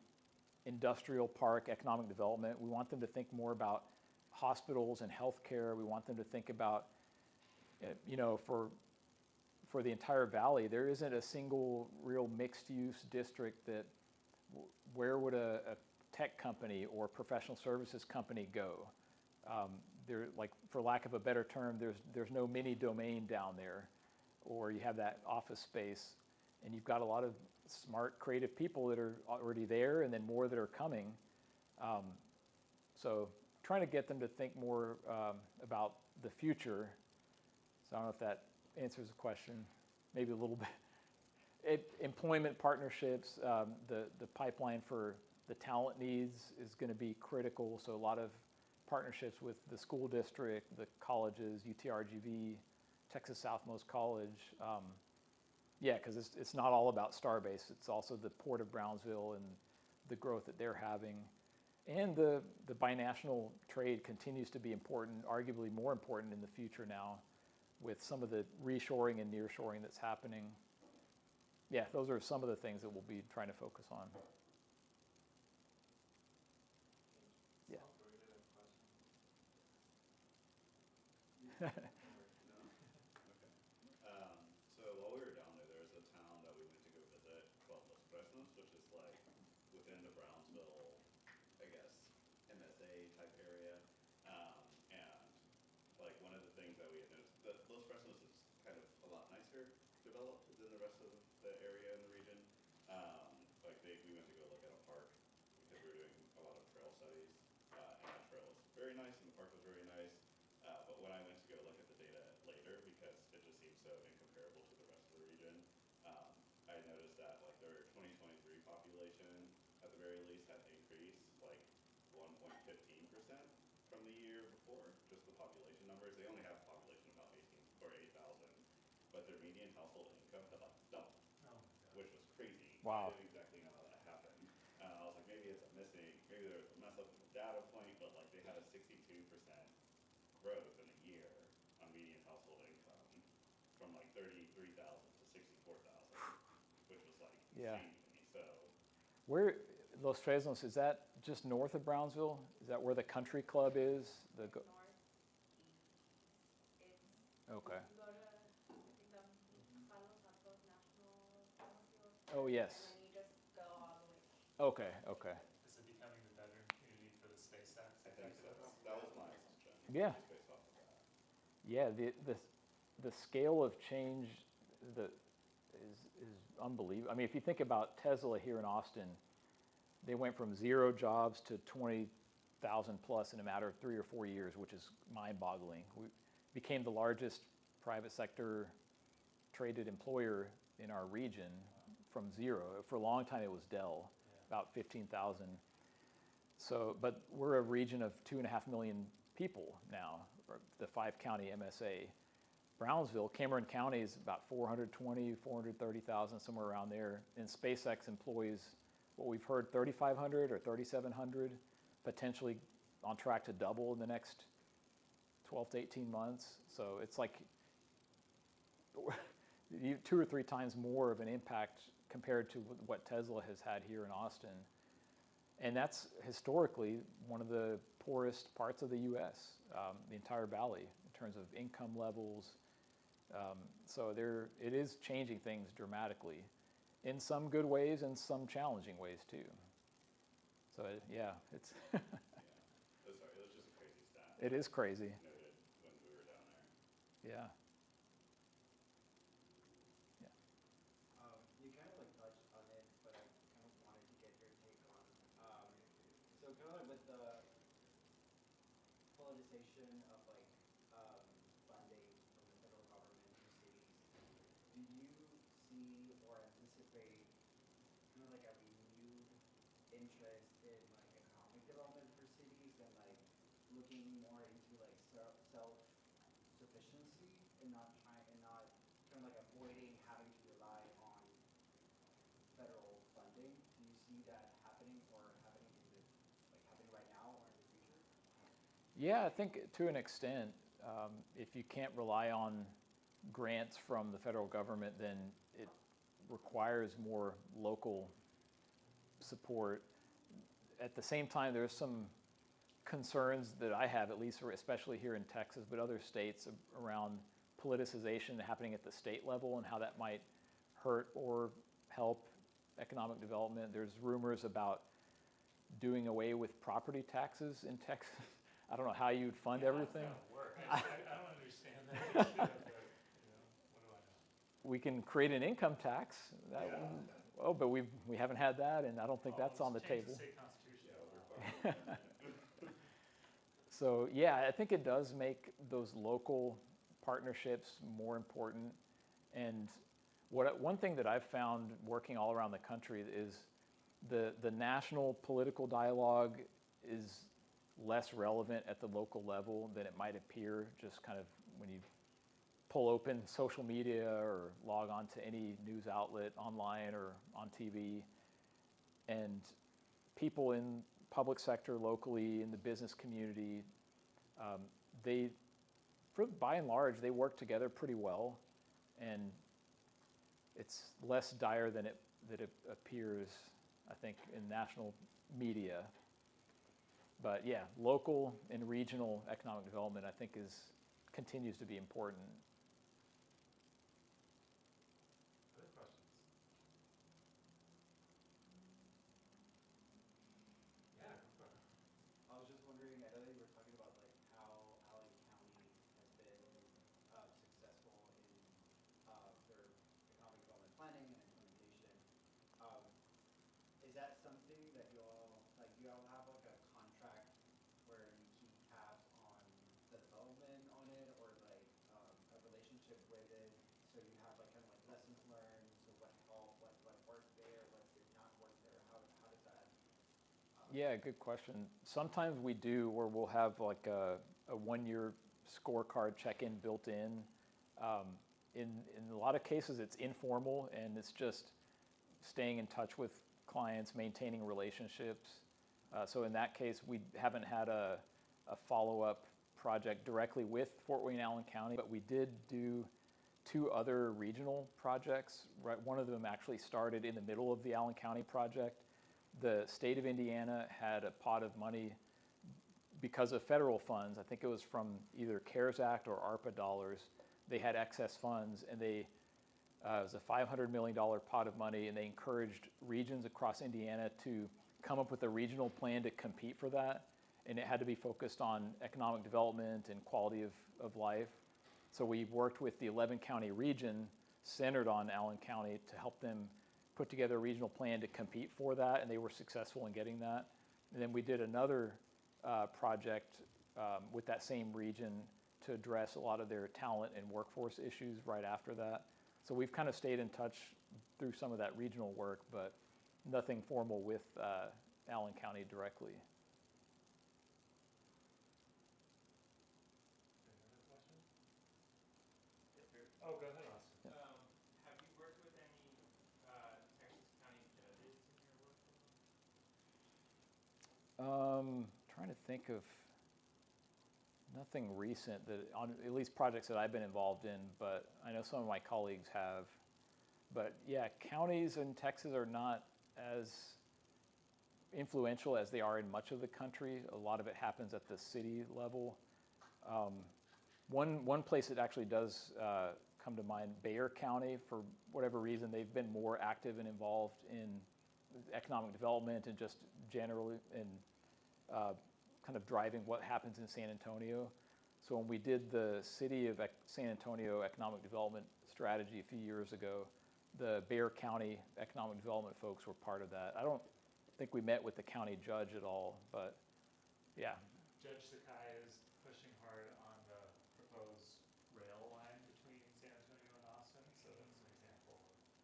industrial park economic development. We want them to think more about hospitals and healthcare. We want them to think about, you know, for the entire valley, there isn't a single real mixed-use district that, where would a tech company or professional services company go? There, like, for lack of a better term, there's no mini domain down there, or you have that office space, and you've got a lot of smart, creative people that are already there, and then more that are coming. So trying to get them to think more about the future. So I don't know if that answers the question, maybe a little bit. Employment partnerships, the pipeline for the talent needs is going to be critical. So a lot of partnerships with the school district, the colleges, UTRGV, Texas Southmost College. Yeah, because it's not all about Starbase. It's also the Port of Brownsville and the growth that they're having. And the binational trade continues to be important, arguably more important in the future now with some of the reshoring and nearshoring that's happening. Yeah, those are some of the things that we'll be trying to focus on. Yeah. So while we were down there, there was a town that we went to go visit called Los Fresnos, which is like within the Brownsville, I guess, MSA type area. And like one of the things that we had noticed, that Los Fresnos is kind of a lot nicer developed than the rest of the area in the region. Like we went to go look at a park because we were doing a lot of trail studies, and that trail was very nice and the park was very nice. But when I went to go look at the data later, because it just seemed so incomparable to the rest of the region, I noticed that like their 2023 population, at the very least, had increased like 1.15% from the year before. Just the population numbers. They only have a population of about 8,000, but their median household income had like doubled, which was crazy. Wow. I didn't exactly know how that happened. I was like, maybe it's a missing, maybe there was a mess up in the data point, but like they had a 62% growth in a year on median household income from like 33,000 to 64,000, which was like Yeah. insane to me. So Where, Los Fresnos, is that just north of Brownsville? Is that where the country club is? The Northeast. It's, okay. you go to, I think the Carlos Santos National Pharmacy or Oh, yes. and then you just go all the way. Okay, okay. Is it becoming the veteran community for the SpaceX I think so. executives? That was my assumption. Yeah. Just based off of that. Yeah, the scale of change is unbelievable. I mean, if you think about Tesla here in Austin, they went from 0 jobs to 20,000 plus in a matter of 3 or 4 years, which is mind-boggling. We became the largest private sector traded employer in our region from 0. For a long time, it was Dell, about 15,000. So, but we're a region of 2.5 million people now, or the 5-county MSA. Brownsville, Cameron County is about 420, 430,000, somewhere around there. And SpaceX employs, what we've heard, 3,500 or 3,700, potentially on track to double in the next 12 to 18 months. So it's like 2 or 3 times more of an impact compared to what Tesla has had here in Austin. And that's historically one of the poorest parts of the U.S., the entire valley, in terms of income levels. So it is changing things dramatically, in some good ways and some challenging ways too. So yeah, it's Yeah. Oh, sorry, that was just a crazy stat. it is crazy. Noted when we were down there. Yeah. You kind of like touched on it, but I kind of wanted to get your take on. So kind of like with the politicization of like funding from the federal government to cities, do you see or anticipate kind of like a renewed interest in like economic development for cities and like looking more into like self-sufficiency and not kind of like avoiding having to rely on federal funding? Do you see that happening or happening right now or in the future? Yeah, I think to an extent, if you can't rely on grants from the federal government, then it requires more local support. At the same time, there's some concerns that I have, at least especially here in Texas, but other states, around politicization happening at the state level and how that might hurt or help economic development. There's rumors about doing away with property taxes in Texas. I don't know how you'd fund everything. How's that work? I don't understand that. What do I know? We can create an income tax. Oh, but we haven't had that, and I don't think that's on the Change table. state constitution. So yeah, I think it does make those local partnerships more important. And one thing that I've found working all around the country is the national political dialogue is less relevant at the local level than it might appear, just kind of when you pull open social media or log on to any news outlet online or on TV. And people in public sector locally, in the business community, by and large, they work together pretty well, and it's less dire than it appears, I think, in national media. But yeah, local and regional economic development, I think, continues to be important. Other questions? Yeah, go for it. I was just wondering, I know that you were talking about like how Allen County has been successful in their economic development planning and implementation. Is that something that you all have like a contract where you keep tabs on the development on it, or like a relationship with it, so you have like kind of like lessons learned, so what worked there, what did not work there, how does that? Yeah, good question. Sometimes we do, where we'll have like a 1-year scorecard check-in built in. In a lot of cases, it's informal, and it's just staying in touch with clients, maintaining relationships. So in that case, we haven't had a follow-up project directly with Fort Wayne Allen County, but we did do 2 other regional projects. Right, one of them actually started in the middle of the Allen County project. The state of Indiana had a pot of money because of federal funds. I think it was from either CARES Act or ARPA dollars. They had excess funds, and it was a $500 million pot of money, and they encouraged regions across Indiana to come up with a regional plan to compete for that. And it had to be focused on economic development and quality of life. So we worked with the 11-county region centered on Allen County to help them put together a regional plan to compete for that, and they were successful in getting that. And then we did another project with that same region to address a lot of their talent and workforce issues right after that. So we've kind of stayed in touch through some of that regional work, but nothing formal with Allen County directly. Oh, go ahead, Austin. Have you worked with any Texas County judges in your work so far? Trying to think of nothing recent that on at least projects that I've been involved in, but I know some of my colleagues have. But yeah, counties in Texas are not as influential as they are in much of the country. A lot of it happens at the city level. One place that actually does come to mind, Bexar County, for whatever reason, they've been more active and involved in economic development and just generally in kind of driving what happens in San Antonio. So when we did the City of San Antonio Economic Development Strategy a few years ago, the Bexar County Economic Development folks were part of that. I don't think we met with the county judge at all, but yeah. Judge Sakai is pushing hard on the proposed rail line between San Antonio and Austin, so that's an example.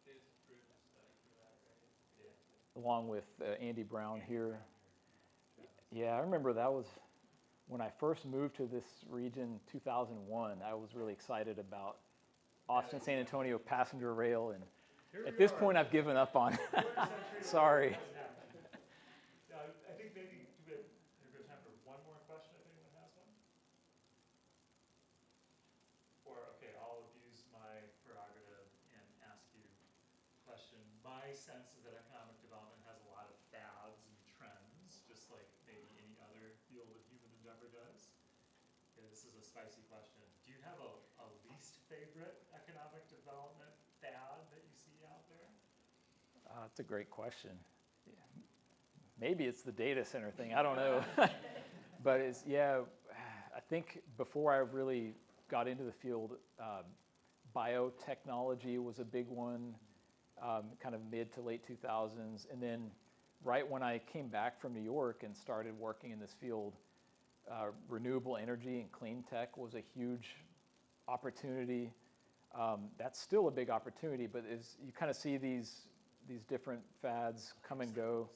They just approved a study for that, right? Yeah. Along with Andy Brown here. Yeah. Yeah, I remember that was when I first moved to this region, 2001. I was really excited about Austin San Antonio passenger rail, and at this point I've given up on it. Sorry. I think maybe we have a good time for one more question if anyone has one. Or, okay, I'll abuse my prerogative and ask you a question. My sense is that economic development has a lot of fads and trends, just like maybe any other field of human endeavor does. Okay, this is a spicy question. Do you have a least favorite economic development fad that you see out there? That's a great question. Yeah. Maybe it's the data center thing, I don't know. But it's, yeah, I think before I really got into the field, biotechnology was a big one, kind of mid to late 2000s. And then right when I came back from New York and started working in this field, renewable energy and clean tech was a huge opportunity. That's still a big opportunity, but as you kind of see these different fads come and go.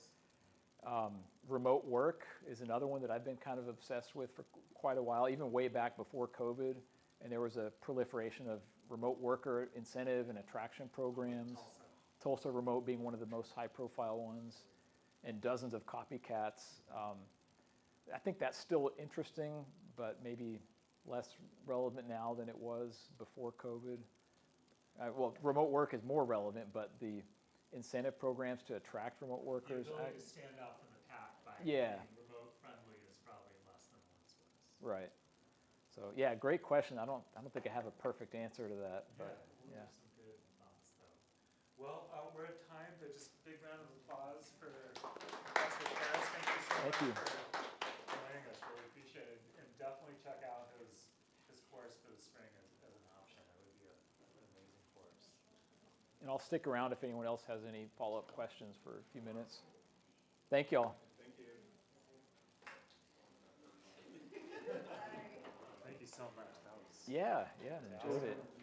Remote work is another one that I've been kind of obsessed with for quite a while, even way back before COVID. And there was a proliferation of remote worker incentive and attraction programs. Tulsa Remote being one of the most high-profile ones, and dozens of copycats. I think that's still interesting, but maybe less relevant now than it was before COVID. Well, remote work is more relevant, but the incentive programs to attract remote workers. The ability to stand out from the pack by Yeah. being remote friendly is probably less than it once was. Right. So yeah, great question. I don't think I have a perfect answer to that, but Yeah, those are some good thoughts though. Well, we're at time, but just a big round of applause for Professor Harris. Thank you so much for joining us. Really appreciate it. And definitely check out his course for the spring as an option. It would be an amazing course. And I'll stick around if anyone else has any follow-up questions for a few minutes. Thank you all. Thank you. Thank you so much. That was Yeah, enjoyed it.